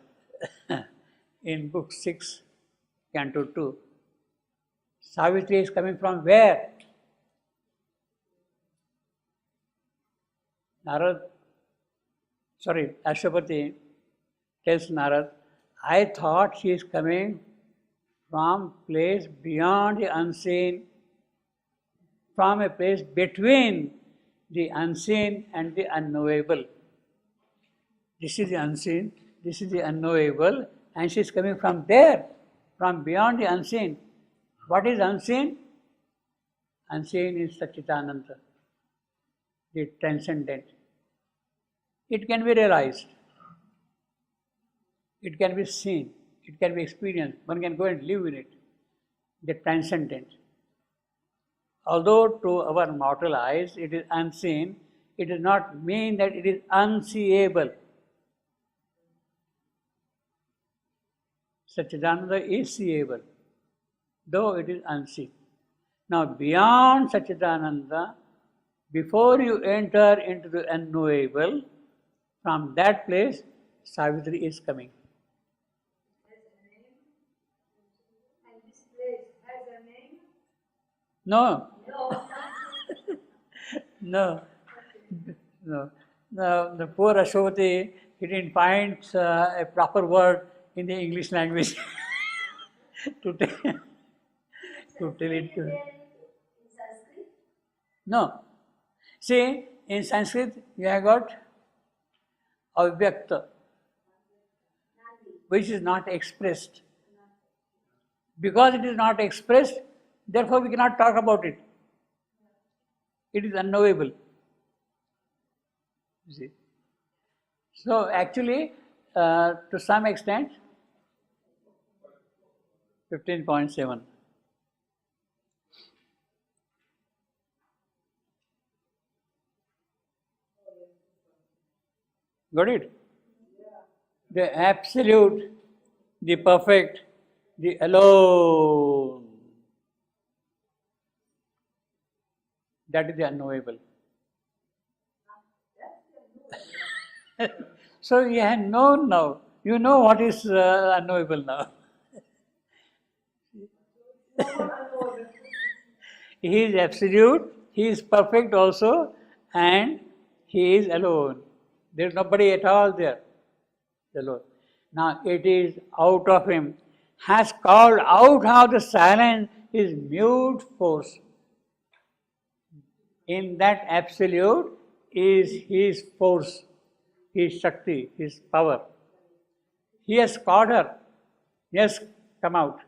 S1: in book 6, canto 2. Savitri is coming from where? Ashwapati tells Narad, I thought she is coming from place beyond the unseen, from a place between the unseen and the unknowable. This is the unseen, this is the unknowable, and she is coming from there, from beyond the unseen. What is unseen? Unseen is Satchitananda, the transcendent. It can be realized, it can be seen, it can be experienced, one can go and live in it, the transcendent. Although to our mortal eyes it is unseen, it does not mean that it is unseeable. Satchidananda is seeable, though it is unseen. Now, beyond Satchidananda, before you enter into the unknowable, from that place, Savitri is coming.
S2: Has a name? And this place has a name?
S1: No,
S2: No.
S1: no. The poor Ashwapati, he didn't find a proper word in the English language to tell it to.
S3: In Sanskrit,
S1: No. See, in Sanskrit, you have got Avyakta. which is not expressed. Because it is not expressed, therefore we cannot talk about it. It is unknowable. You see. So actually, to some extent, 15.7. Got it? The absolute, the perfect, the alone. That is the unknowable. So you have known now. You know what is unknowable now. He is absolute, he is perfect also, and he is alone. There is nobody at all there. Alone. Now it is out of him, has called out of the silence his mute force. In that absolute is his force, his Shakti, his power. He has called her. Yes, come out.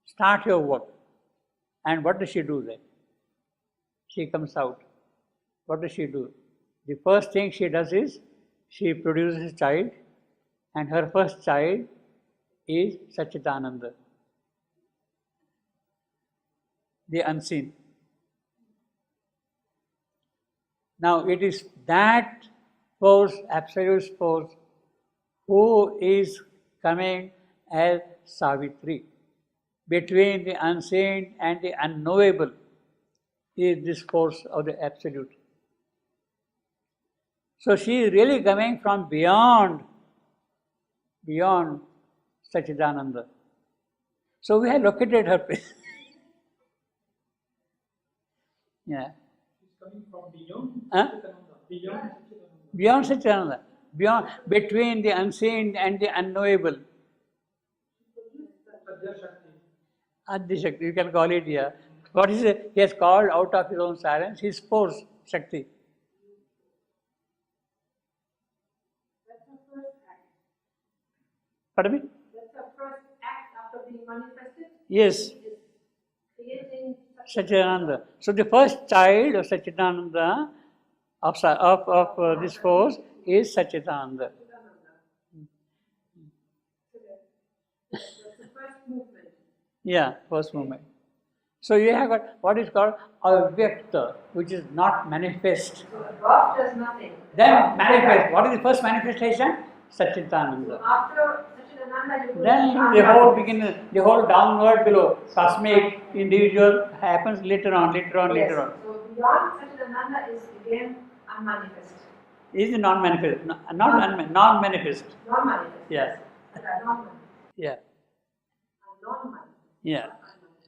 S1: Start your work. And what does she do then? She comes out. What does she do? The first thing she does is she produces a child, and her first child is Satchidananda, the unseen. Now it is that force, absolute force, who is coming as Savitri. Between the unseen and the unknowable is this force of the absolute. So she is really coming from beyond Satchidananda. So we have located her place. Yeah.
S4: She's coming from beyond
S1: Huh?
S4: Beyond
S1: Beyond Satchidananda. Beyond, between the unseen and the unknowable.
S4: Satya Shakti.
S1: Adi Shakti, you can call it here. What is it? He has called out of his own silence his force, Shakti.
S2: That's the first act.
S1: Pardon me?
S2: That's the first act after being manifested.
S1: Yes,
S2: He is creating
S1: Satchidananda. So the first child of Satchidananda, of this force, is Satchidananda.
S2: That's the first movement.
S1: Yeah, first movement. So you have got what is called avyakta, which is not manifest.
S2: So above does nothing.
S1: Then manifest. What is the first manifestation? Satchidananda.
S2: After Satchidananda, you will
S1: Then the whole the whole downward below, cosmic, individual happens later on.
S2: Yes. So beyond Satchidananda is again unmanifest.
S1: Is non-manifest, non-manifest.
S2: Non-manifest.
S1: Yeah.
S2: Non-manifest.
S1: Yeah,
S2: Non-manifest.
S1: yeah,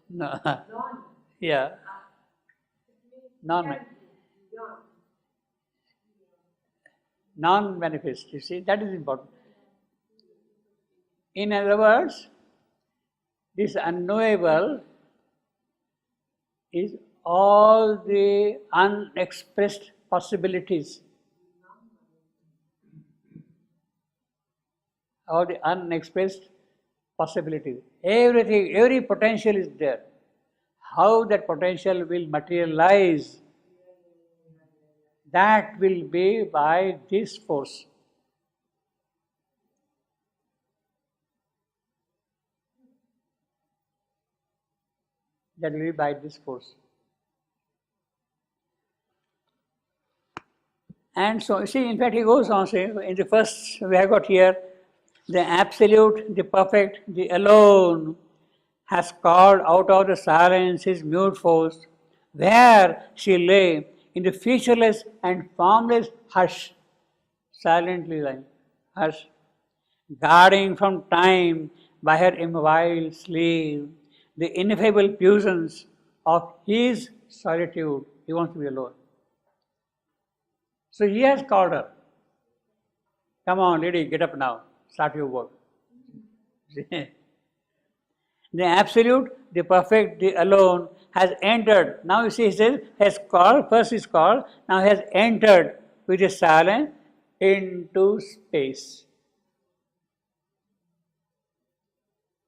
S1: no,
S2: Non.
S1: yeah, non-manifest.
S2: Beyond.
S1: Non-manifest. You see, that is important. In other words, this unknowable is all the unexpressed possibilities. All the unexpressed possibilities. Everything, every potential is there. How that potential will materialize, that will be by this force. That will be by this force. And so, see, in fact, he goes on saying, in the first, we have got here, the absolute, the perfect, the alone has called out of the silence his mute force, where she lay in the featureless and formless hush, silently lying, hush, guarding from time by her immobile sleeve the ineffable puissance of his solitude. He wants to be alone. So he has called her. Come on, lady, get up now. Start your work. The absolute, the perfect, the alone has entered. Now you see, he says, has called, first is called, now has entered with a silence into space.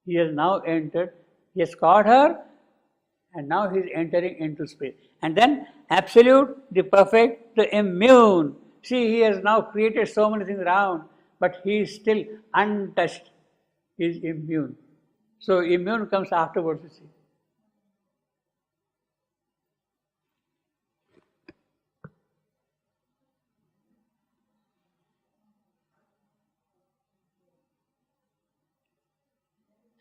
S1: He has now entered, he has caught her, and now he is entering into space. And then absolute, the perfect, the immune. See, he has now created so many things around, but he is still untouched. He is immune. So immune comes afterwards, you see.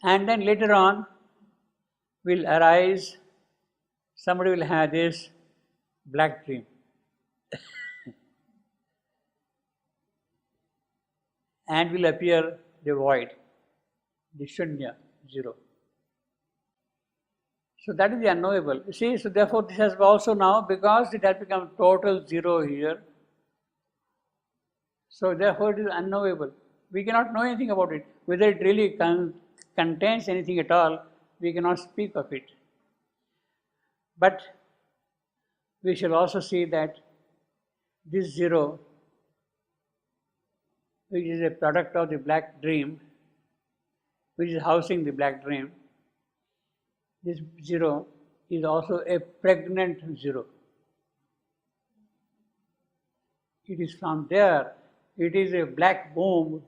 S1: And then later on will arise, somebody will have this black dream. And will appear the void, the shunya, zero. So that is the unknowable. You see, so therefore this has also now, because it has become total zero here, so therefore it is unknowable. We cannot know anything about it. Whether it really contains anything at all, we cannot speak of it. But we shall also see that this zero, which is a product of the black dream, which is housing the black dream, this zero is also a pregnant zero. It is from there, it is a black womb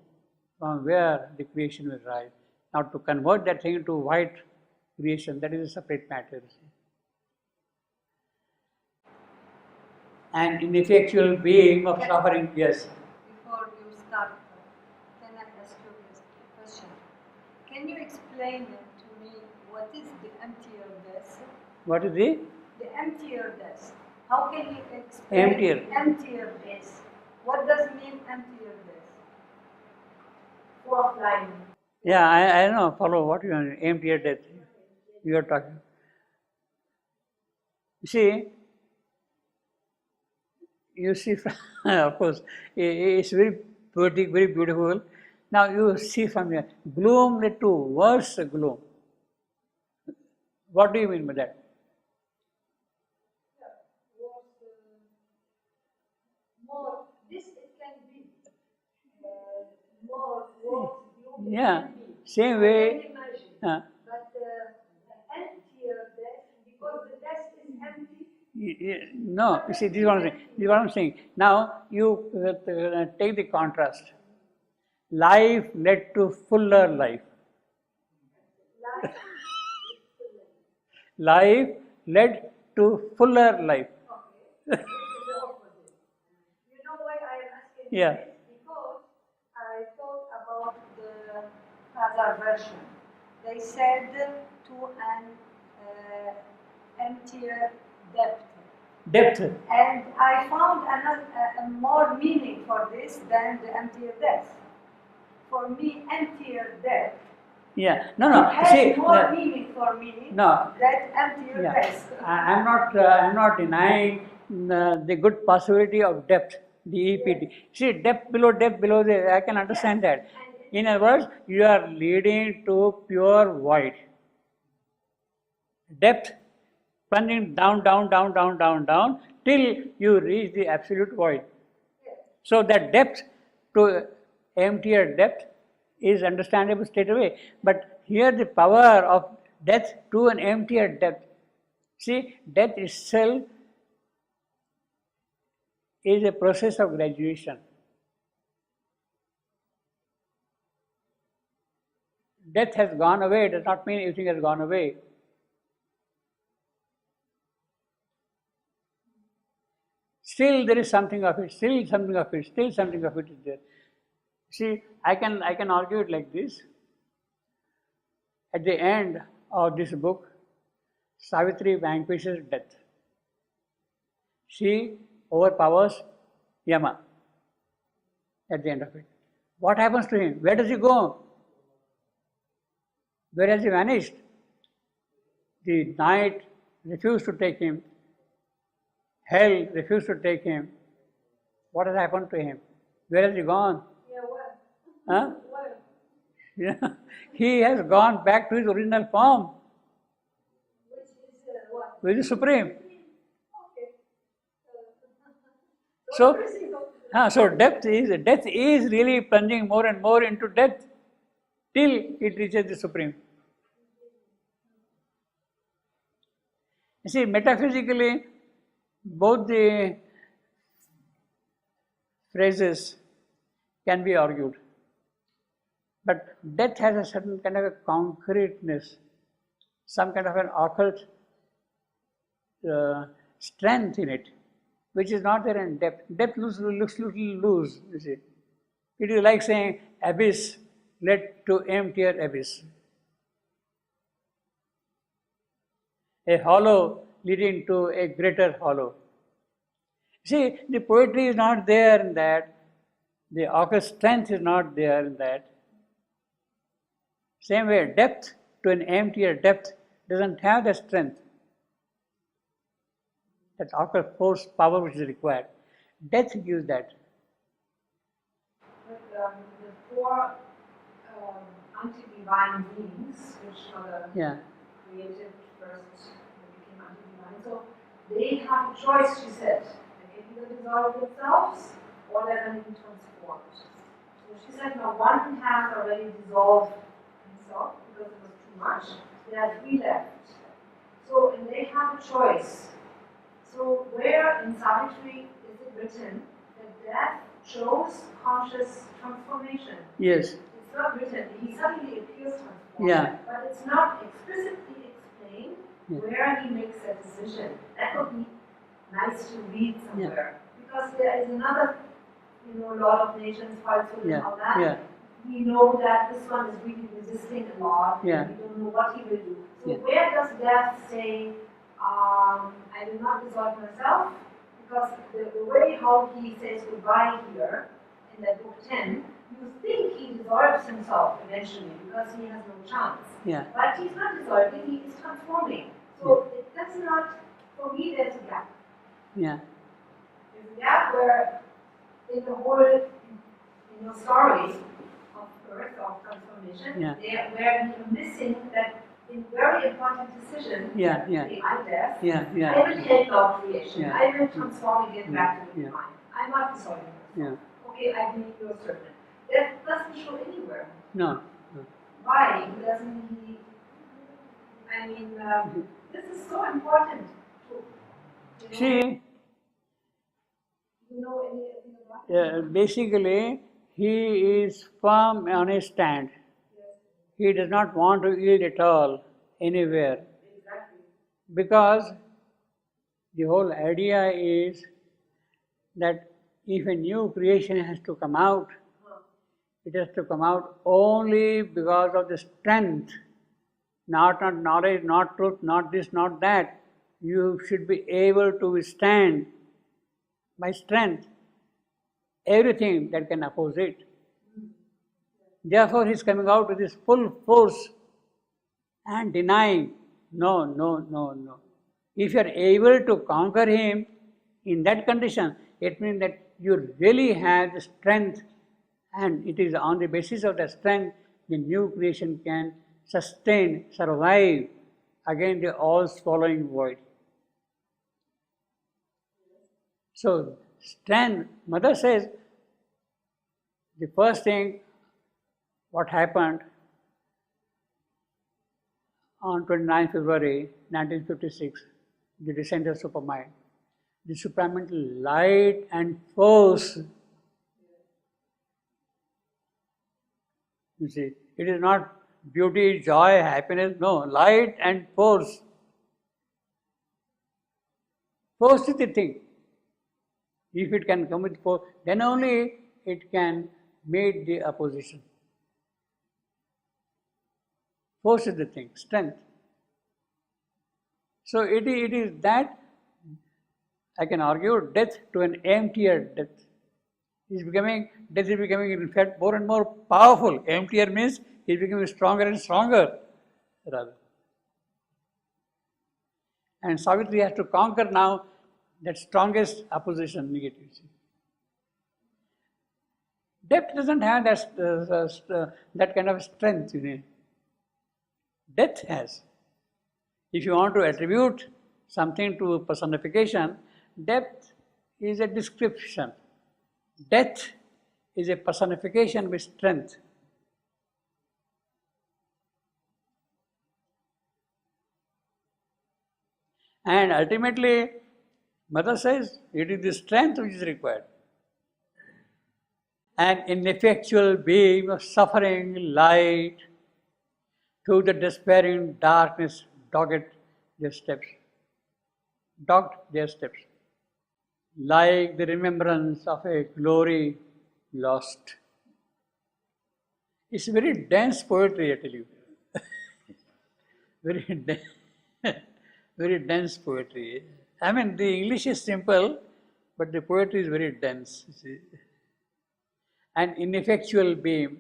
S1: from where the creation will rise. Now to convert that thing into white creation, that is a separate matter. And ineffectual being of suffering, yes.
S2: Before you start, can I ask you this question? Can you explain to me what is the emptier death?
S1: What is the?
S2: The emptier death. How can you explain
S1: Emptier.
S2: emptier death? What does mean emptier death? Full of line.
S1: Yeah, I know, follow what you mean, emptier death. You are talking. You see, of course, it's very poetic, very beautiful. Now you see from here, gloom led to worse gloom. What do you mean by that?
S2: More, this it can be more worse.
S1: Yeah, same way.
S2: Imagine.
S1: Uh,
S2: But emptier death, because the death is empty.
S1: no, you see, this is what I'm saying. This is what I'm saying. Now you take the contrast. Life led to fuller life.
S2: Life
S1: Life led to fuller life.
S2: is the opposite. You know why I am asking
S1: Yeah.
S2: this? Because I thought about the other version. They said to an emptier depth.
S1: Depth.
S2: And I found a more meaning for this than the emptier depth. For me, emptier depth
S1: Yeah. No.
S2: has
S1: See,
S2: more meaning for me
S1: no.
S2: than emptier
S1: Yeah.
S2: depth.
S1: I'm not denying the good possibility of depth, the EPT. See, depth below, I can understand that. In other words, you are leading to pure void. Depth, plunging down, till you reach the absolute void. So that depth to emptier depth is understandable straight away. But here the power of death to an emptier depth. See, death itself is a process of graduation. Death has gone away does not mean everything has gone away. Still there is something of it, still something of it is there. See, I can argue it like this. At the end of this book, Savitri vanquishes death. She overpowers Yama at the end of it. What happens to him? Where does he go? Where has he vanished? The night refused to take him. Hell refused to take him. What has happened to him? Where has he gone?
S2: Yeah, well,
S1: Huh?
S2: well,
S1: Yeah. He has gone back to his original form,
S2: which is what?
S1: which is supreme.
S2: Okay.
S1: So,
S2: everything goes-
S1: so death is really plunging more and more into death till it reaches the supreme. You see, metaphysically, both the phrases can be argued. But death has a certain kind of a concreteness, some kind of an occult strength in it, which is not there in depth. Depth looks little loose, you see. It is like saying abyss led to emptier abyss. A hollow leading to a greater hollow. See, the poetry is not there in that, the occult strength is not there in that. Same way, depth to an emptier depth doesn't have the strength, that occult force power which is required. Death gives that.
S5: But the four anti-divine beings, which are
S1: Yeah,
S5: created first, they became anti-divine. So they have a choice, she said. They can either dissolve themselves or they're going to be transformed. So she said, now one has already dissolved himself because it was too much. There are three left. So, and they have a choice. So where in Savitri is it written that death chose conscious transformation?
S1: yes,
S5: It's not written. He suddenly appears transformed.
S1: Yeah.
S5: But it's not explicitly explained
S1: Yeah.
S5: where he makes that decision. That would be nice to read somewhere. Because there is another, lot of nations, Falsul and all that.
S1: yeah,
S5: We know that this one is really resisting a lot.
S1: Yeah.
S5: We don't know what he will do. So
S1: Yeah.
S5: where does death say, I will not dissolve myself? Because the way how he says goodbye here in that book 10, you think he dissolves himself eventually because he has no chance.
S1: yeah,
S5: But he's not dissolving, he is transforming. So that's not, for me, there's a gap.
S1: yeah,
S5: There's a gap where in the whole story of birth, of transformation,
S1: Yeah.
S5: where you're missing that in very important decision,
S1: Yeah, yeah.
S5: the I death,
S1: yeah,
S5: I
S1: yeah,
S5: will help Lord creation.
S1: Yeah.
S5: I will transform again back to the
S1: Yeah.
S5: divine. I'm not dissolving myself.
S1: yeah.
S5: Okay, I believe you're certain. That doesn't show anywhere.
S1: No, no.
S5: Why doesn't he? I mean, this is so important. To,
S1: See,
S5: you know anything about it?
S1: basically, he is firm on his stand. He does not want to yield at all anywhere,
S5: Exactly.
S1: because the whole idea is that if a new creation has to come out, it has to come out only because of the strength, not knowledge, not truth, not this, not that. You should be able to withstand by strength everything that can oppose it. Therefore, he is coming out with his full force and denying, no, no, no, no. If you are able to conquer him in that condition, it means that you really have the strength, and it is on the basis of that strength the new creation can sustain, survive against the all-swallowing void. So, strength, Mother says, the first thing what happened on 29 February 1956, the descent of supermind, the supramental light and force. You see, it is not beauty, joy, happiness, no, light and force. Force is the thing. If it can come with force, then only it can meet the opposition. Force is the thing, strength. So it is that, I can argue, death to an emptier death. Death is becoming in fact more and more powerful. Emptier means he is becoming stronger and stronger, rather. And Savitri has to conquer now that strongest opposition, negative. Death doesn't have that kind of strength, Death has. If you want to attribute something to personification, death is a description. Death is a personification with strength. And ultimately, Mother says it is the strength which is required. An ineffectual beam of suffering light through the despairing darkness dogged their steps. Dogged their steps. Like the remembrance of a glory lost. It's very dense poetry, I tell you. very, very dense poetry. I mean, the English is simple, but the poetry is very dense. You see. An ineffectual beam,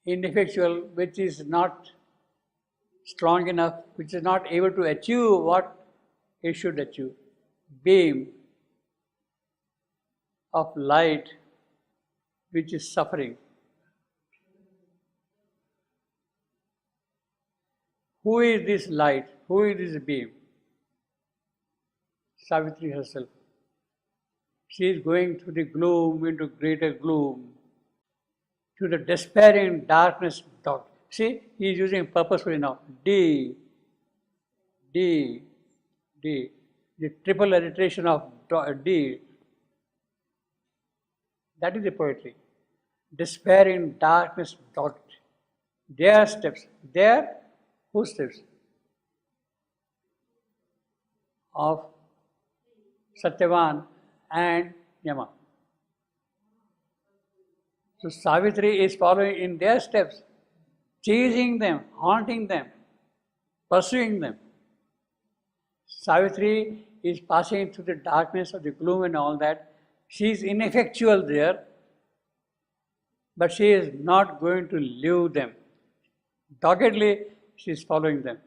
S1: ineffectual, which is not strong enough, which is not able to achieve what it should achieve. Beam of light which is suffering. Who is this light? Who is this beam? Savitri herself. She is going through the gloom into greater gloom, to the despairing darkness. See, he is using purposefully now. D, D, D. The triple alliteration of D. That is the poetry. Despairing darkness dogged. Their steps. Their whose steps? Of Satyavan and Yama. So Savitri is following in their steps, chasing them, haunting them, pursuing them. Savitri is passing through the darkness of the gloom and all that. She is ineffectual there, but she is not going to leave them. Doggedly, she is following them.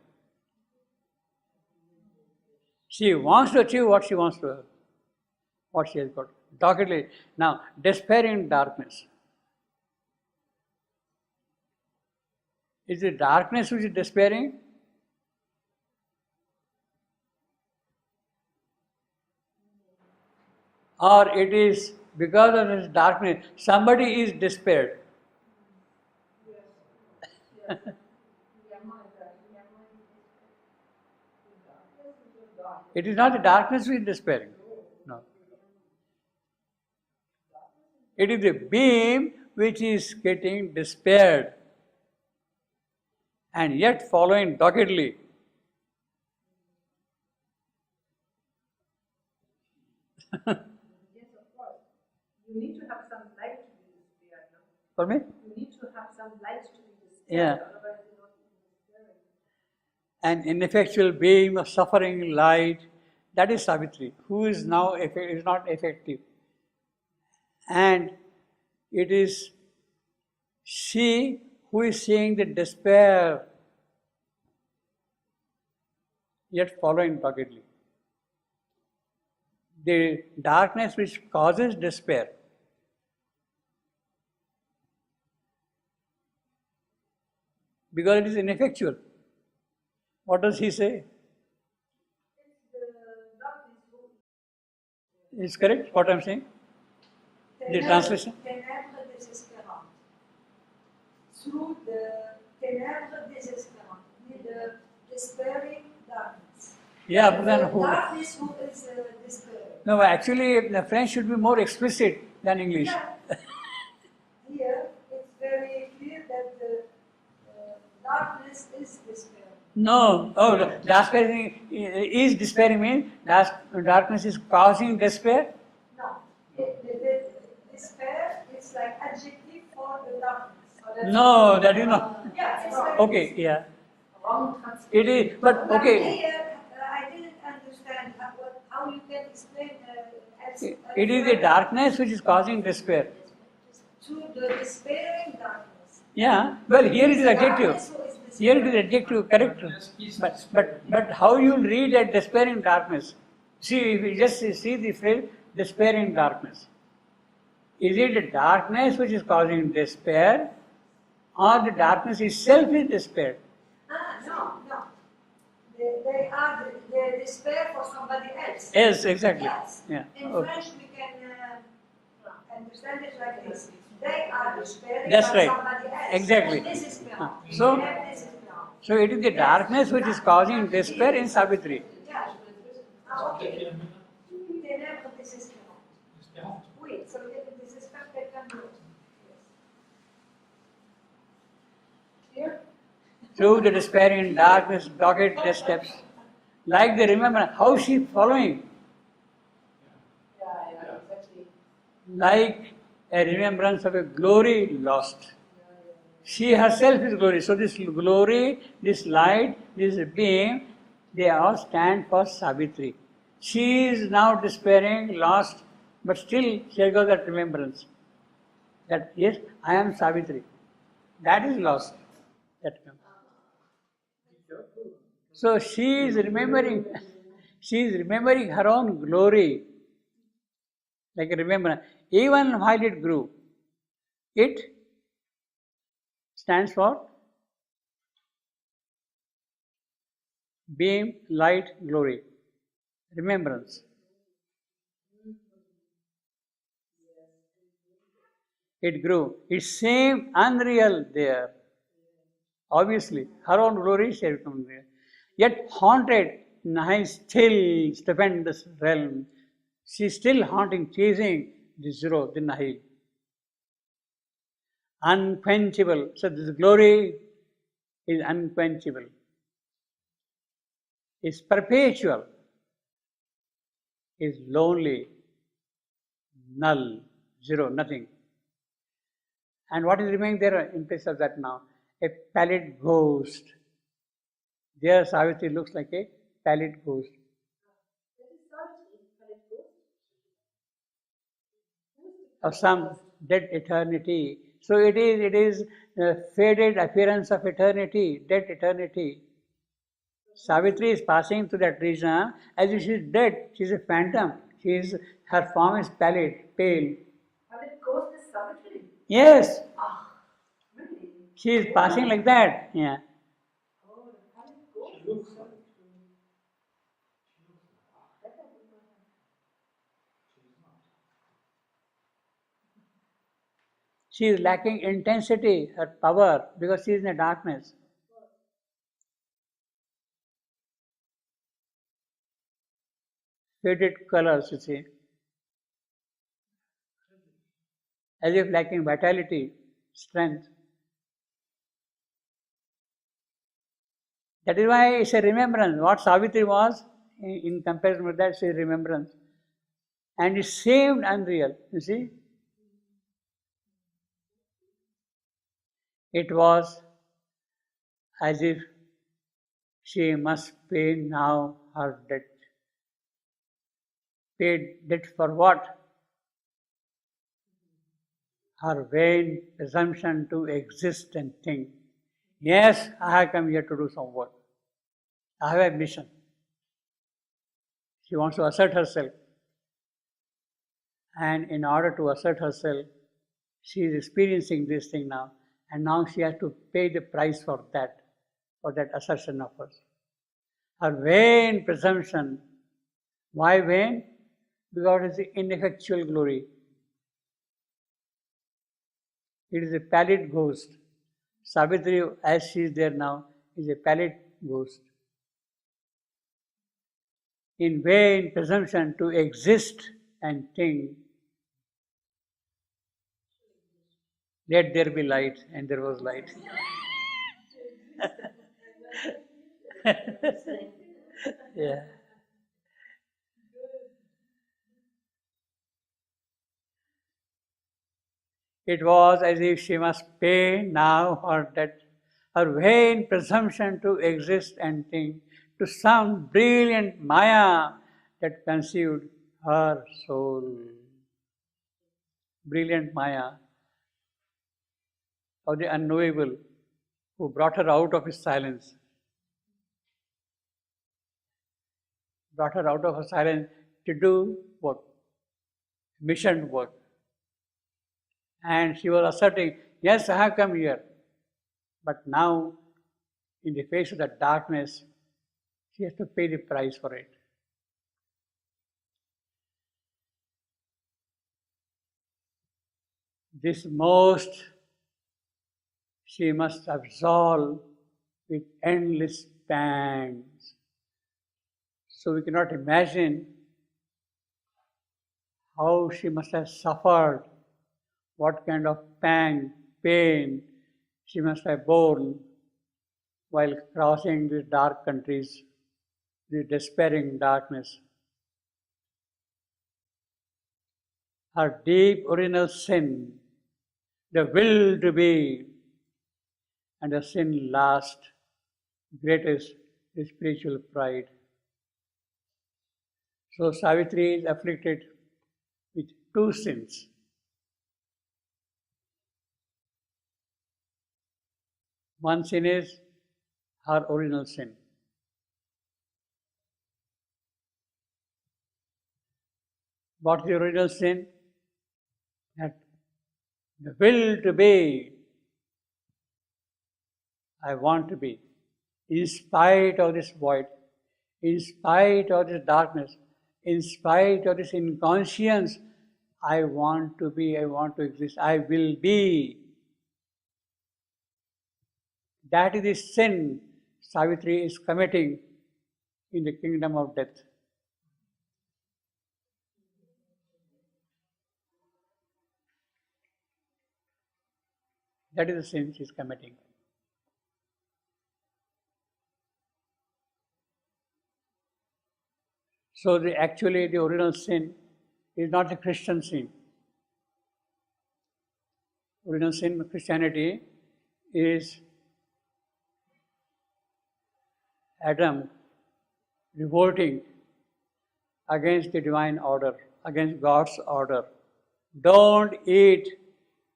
S1: She wants to achieve what she wants to, what she has got. Doggedly. Now, despairing darkness. Is it darkness which is despairing? Or it is because of this darkness, somebody is despaired. It is not the darkness which is despairing. No. It is the beam which is getting despaired and yet following doggedly.
S5: Yes, of course. You need to have some light to be despaired, no?
S1: For me?
S5: You need to have some light to be despaired,
S1: Yeah.
S5: otherwise you're not despairing.
S1: An ineffectual beam of suffering light, that is Savitri, who is now is not effective. And it is she who is seeing the despair, yet following doggedly. The darkness which causes despair. Because it is ineffectual. What does he say? Is correct what I am saying? The translation?
S2: Ténèbres désespérantes. Through the ténèbres désespérantes, the despairing darkness.
S1: Yeah, but then
S2: The
S1: who?
S2: darkness who is despairing.
S1: No, actually, the French should be more explicit than English.
S2: Yeah. Here, it's very clear that the darkness is despairing.
S1: No, oh, despairing is despairing means darkness is causing despair.
S2: No, the despair is like adjective for the darkness.
S1: No, that is not.
S2: Yeah, it's like
S1: Okay, yeah,
S5: Wrong translation.
S1: it is, but
S2: But
S1: okay,
S2: here, I didn't understand how you can explain
S1: it is the darkness which is causing despair.
S2: to the despairing darkness.
S1: Yeah, well, here it is adjective.
S2: Darkness who is despairing.
S1: Here it is adjective, correct. But how you read that despairing darkness? See, if you just see the phrase despairing darkness. Is it the darkness which is causing despair, or the darkness itself is despair?
S2: No. They are the despair for somebody else.
S1: Yes, exactly.
S2: Yes.
S1: Yeah.
S2: In
S1: Okay.
S2: French, we can understand it like this. They are despairing
S1: That's
S2: for
S1: right.
S2: somebody else.
S1: Exactly.
S2: Désespérant.
S1: So-
S2: They are désespérant.
S1: So it is the darkness which is causing despair in Savitri.
S2: Okay. Ténèbres désespérant. Oui, ça veut dire que désespère quelqu'un d'autre. Yes. Clear?
S1: Through the despairing darkness, dogged their steps. Like they remember how she following,
S5: Yeah, exactly.
S1: like a remembrance of a glory lost. She herself is glory. So this glory, this light, this being, they all stand for Savitri. She is now despairing, lost, but still she has got that remembrance. That yes, I am Savitri. That is lost. That comes. So she is remembering, she is remembering her own glory. Like remember, even while it grew, it stands for beam, light, glory, remembrance. It grew. It seemed unreal there. Obviously, her own glory she had come there. Yet haunted Nahai's still stupendous realm. She is still haunting, chasing the zero, the Nahai. Unquenchable. So this glory is unquenchable. Is perpetual. Is lonely. Null. Zero. Nothing. And what is remaining there in place of that now? A pallid ghost. There Savitri looks like a pallid ghost. Of some dead eternity. So it is the faded appearance of eternity, dead eternity. Savitri is passing through that region as if she is dead. She is a phantom. Her form is pallid, pale.
S5: But it goes this Savitri.
S1: Yes,
S5: Ah, really?
S1: she is passing like that. Yeah.
S5: Oh, how did it go?
S4: She looks like
S1: She is lacking intensity, her power, because she is in the darkness. Faded colors, you see. As if lacking vitality, strength. That is why it's a remembrance. What Savitri was, in comparison with that, it's a remembrance. And it seemed unreal, you see. It was as if she must pay now her debt. Paid debt for what? Her vain presumption to exist and think. Yes, I have come here to do some work. I have a mission. She wants to assert herself. And in order to assert herself, she is experiencing this thing now. And now she has to pay the price for that assertion of hers. Her vain presumption. Why vain? Because it is the ineffectual glory. It is a pallid ghost. Savitri, as she is there now, is a pallid ghost. In vain presumption to exist and think, let there be light, and there was light. Yeah. It was as if she must pay now her debt, her vain presumption to exist and think, to some brilliant Maya that conceived her soul. Brilliant Maya of the unknowable who brought her out of his silence. Brought her out of her silence to do work, mission work. And she was asserting, yes, I have come here. But now, in the face of the darkness, she has to pay the price for it. This most she must absolve with endless pangs. So we cannot imagine how she must have suffered, what kind of pang, pain she must have borne while crossing these dark countries, the despairing darkness. Her deep original sin, the will to be, and the sin last, greatest, is spiritual pride. So Savitri is afflicted with two sins. One sin is her original sin. What is the original sin? That the will to be, I want to be, in spite of this void, in spite of this darkness, in spite of this inconscience, I want to be, I want to exist, I will be. That is the sin Savitri is committing in the kingdom of death. That is the sin she is committing. So actually the original sin is not a Christian sin. Original sin of Christianity is Adam revolting against the divine order, against God's order. Don't eat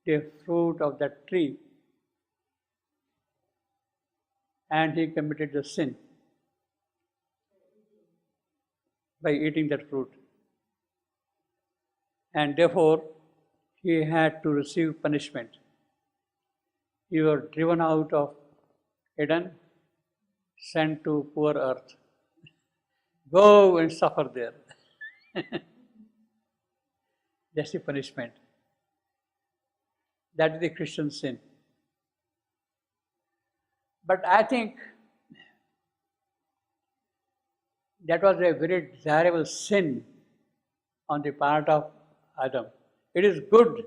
S1: the fruit of that tree. And he committed the sin by eating that fruit. And therefore, he had to receive punishment. He was driven out of Eden, sent to poor earth. Go and suffer there. That's the punishment. That is the Christian sin. But I think that was a very desirable sin on the part of Adam. It is good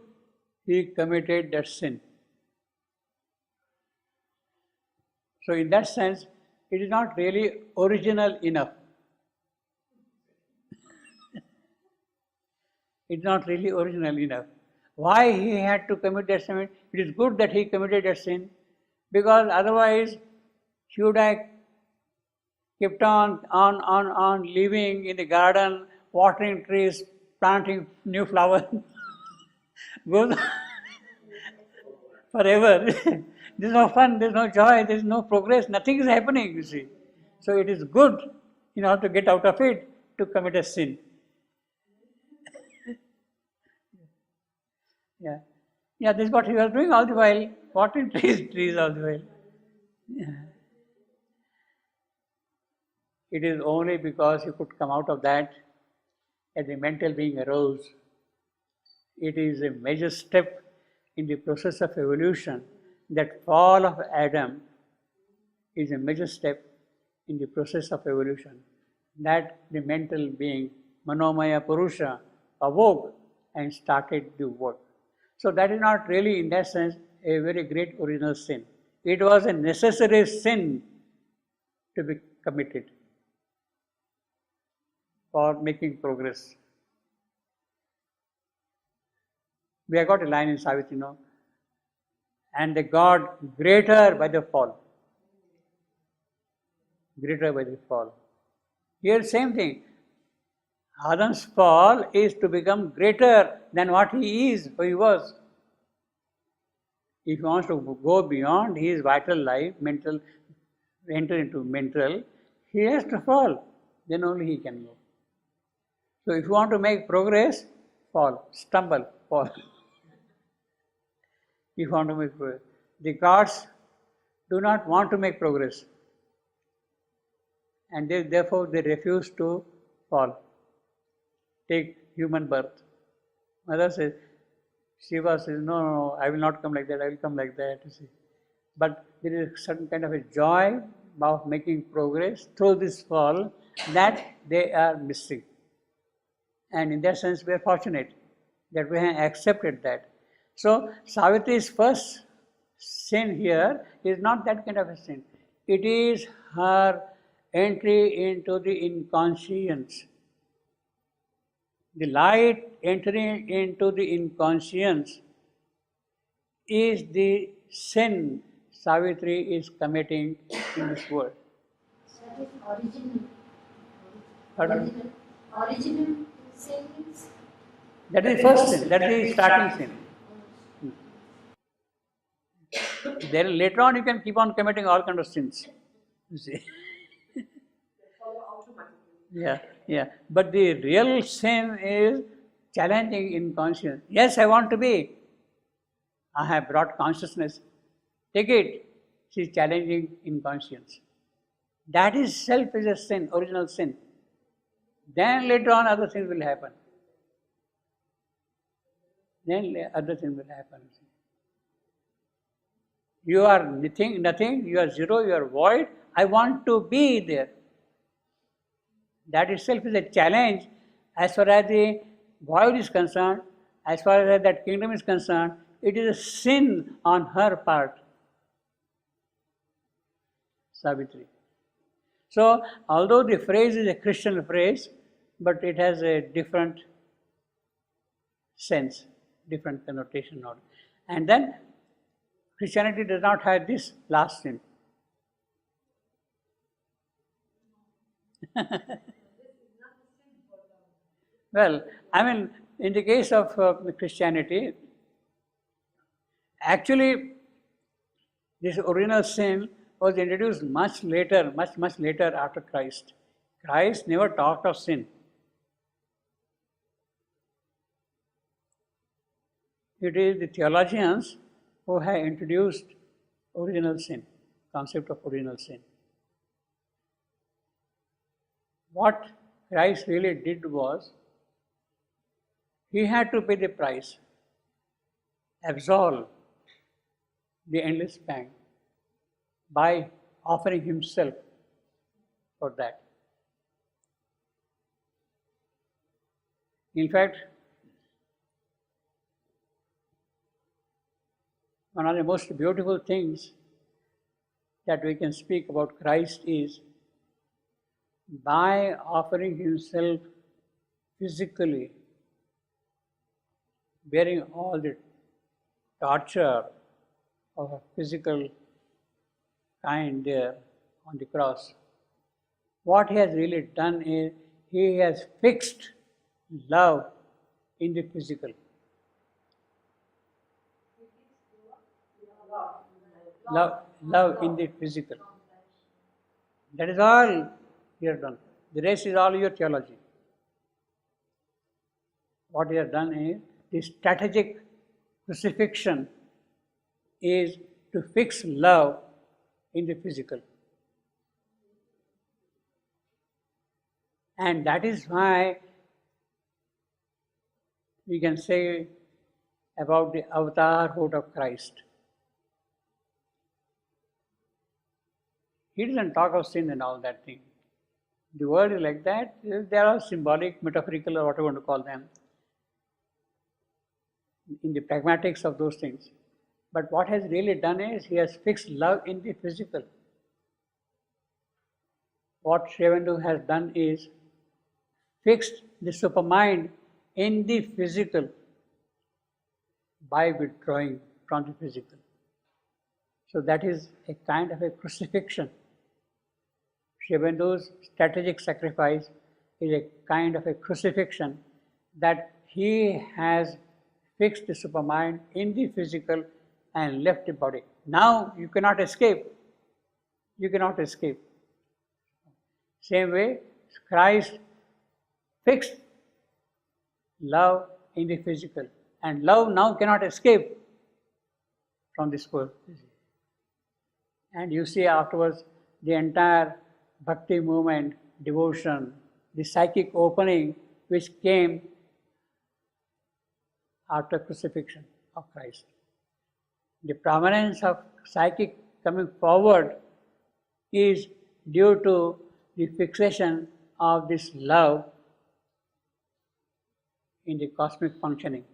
S1: he committed that sin. So in that sense, it is not really original enough. It's not really original enough. Why he had to commit that sin? It is good that he committed that sin, because otherwise he would have kept on living in the garden, watering trees, planting new flowers, goes forever. There's no fun, there's no joy, there's no progress, nothing is happening, you see. So it is good, in order to get out of it, to commit a sin. Yeah, this is what he was doing all the while, watering trees all the while. Yeah. It is only because he could come out of that as a mental being arose. It is a major step in the process of evolution. That fall of Adam is a major step in the process of evolution. That the mental being, Manomaya Purusha, awoke and started the work. So that is not really, in that sense, a very great original sin. It was a necessary sin to be committed for making progress. We have got a line in Savitri, no? And the God greater by the fall. Greater by the fall. Here, same thing. Adam's fall is to become greater than what he is, or he was. If he wants to go beyond his vital life, mental, enter into mental, he has to fall. Then only he can go. So if you want to make progress, fall, stumble, fall. If you want to make progress. The gods do not want to make progress. And therefore they refuse to fall. Take human birth. Mother says, Shiva says, no, I will not come like that, I will come like that. You see. But there is a certain kind of a joy of making progress through this fall that they are missing. And in that sense, we are fortunate that we have accepted that. So, Savitri's first sin here is not that kind of a sin. It is her entry into the inconscience. The light entering into the inconscience is the sin Savitri is committing in this world.
S3: That is original.
S1: Pardon?
S3: Original sin means
S1: That is first sin, that is starting sin. Then later on you can keep on committing all kind of sins. You see. Yeah. But the real sin is challenging in conscience. Yes, I want to be. I have brought consciousness. Take it. She is challenging in conscience. That itself is a sin, original sin. Then later on other things will happen. You are nothing, you are zero, you are void. I want to be there. That itself is a challenge as far as the void is concerned, as far as that kingdom is concerned. It is a sin on her part, Savitri. So, although the phrase is a Christian phrase, but it has a different sense, different connotation. And then Christianity does not have this last sin. Well, I mean, in the case of Christianity, actually, this original sin was introduced much later after Christ. Christ never talked of sin. It is the theologians who have introduced original sin, concept of original sin. What Christ really did was, he had to pay the price, absolve the endless pang by offering himself for that. In fact, one of the most beautiful things that we can speak about Christ is by offering himself physically, bearing all the torture of a physical kind there on the cross. What he has really done is he has fixed love in the physical. Love in the physical. That is all he has done. The rest is all your theology. What he has done is, the strategic crucifixion is to fix love in the physical. And that is why we can say about the avatarhood of Christ. He doesn't talk of sin and all that thing. The word is like that. There are symbolic, metaphorical, or whatever you want to call them, in the pragmatics of those things. But what has really done is he has fixed love in the physical. What Sri Aurobindo has done is fixed the supermind in the physical by withdrawing from the physical. So that is a kind of a crucifixion. Sri Aurobindo's strategic sacrifice is a kind of a crucifixion, that he has fixed the supermind in the physical and left the body. Now you cannot escape. You cannot escape. Same way, Christ fixed love in the physical, and love now cannot escape from this world. And you see afterwards the entire bhakti movement, devotion, the psychic opening which came after crucifixion of Christ. The prominence of psychic coming forward is due to the fixation of this love in the cosmic functioning.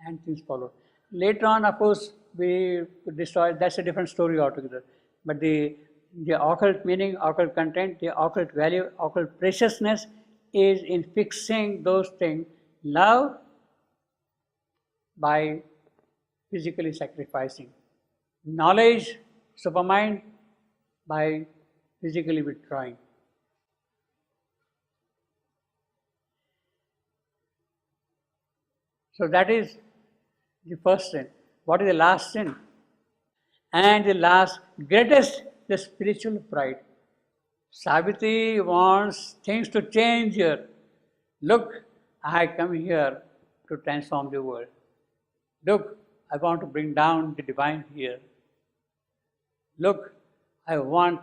S1: And things follow. Later on, of course, we destroy, that's a different story altogether. But the occult meaning, occult content, the occult value, occult preciousness is in fixing those things. Love by physically sacrificing. Knowledge, supermind, by physically withdrawing. So that is the first sin. What is the last sin? And the last, greatest, the spiritual pride. Savitri wants things to change here. Look, I come here to transform the world. Look, I want to bring down the divine here. Look, I want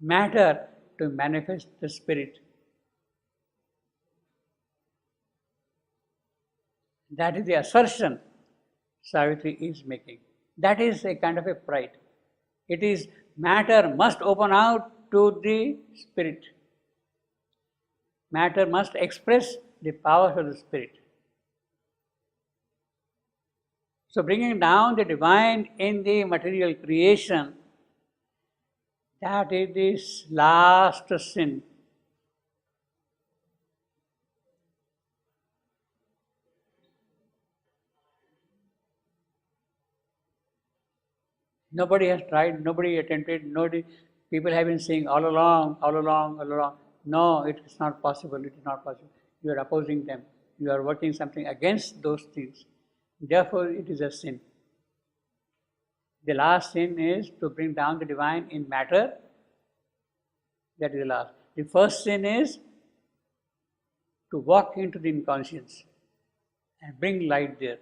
S1: matter to manifest the spirit. That is the assertion Savitri is making. That is a kind of a pride. It is matter must open out to the spirit. Matter must express the powers of the spirit. So bringing down the divine in the material creation, that is this last sin. Nobody has tried, nobody attempted, nobody, people have been saying all along. No, it is not possible, it is not possible. You are opposing them. You are working something against those things. Therefore, it is a sin. The last sin is to bring down the divine in matter. That is the last. The first sin is to walk into the inconscience and bring light there.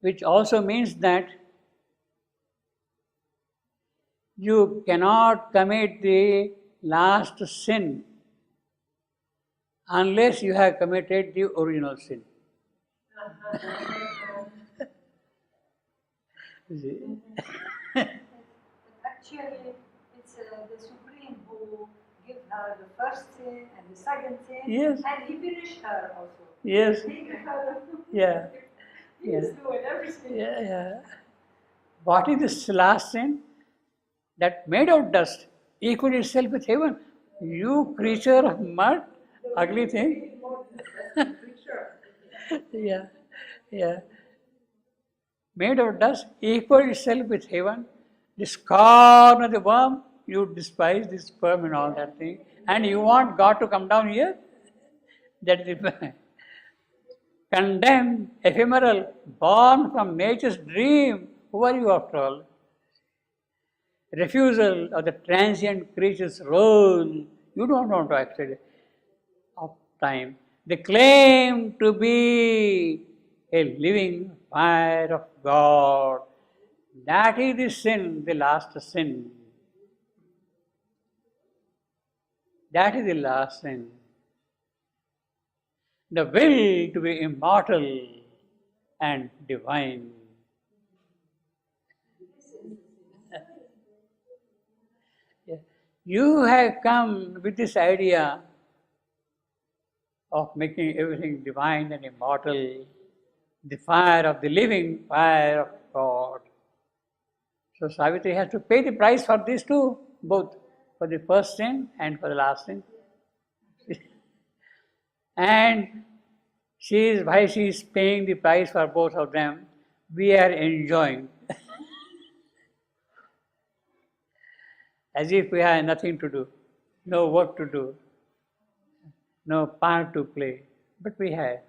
S1: Which also means that you cannot commit the last sin unless you have committed the original sin.
S2: Actually, it's the Supreme who gave her the first sin and the second sin,
S1: Yes.
S2: and he punished her also.
S1: Yes.
S2: He gave her
S1: Yeah.
S2: He is doing everything.
S1: Yeah. What is this last sin? That made of dust, equal itself with heaven. You creature of mud, ugly thing. Yeah. Made of dust, equal itself with heaven. The scorn of the worm, you despise this sperm and all that thing. And you want God to come down here? That is the condemned, ephemeral, born from nature's dream. Who are you after all? Refusal of the transient creature's role. You don't want to accept of time. They claim to be a living fire of God. That is the sin, the last sin. That is the last sin. The will to be immortal and divine. You have come with this idea of making everything divine and immortal, the fire of the living fire of God. So Savitri has to pay the price for these two, both for the first sin and for the last sin. And why she is paying the price for both of them, we are enjoying. As if we have nothing to do, no work to do, no part to play, but we have.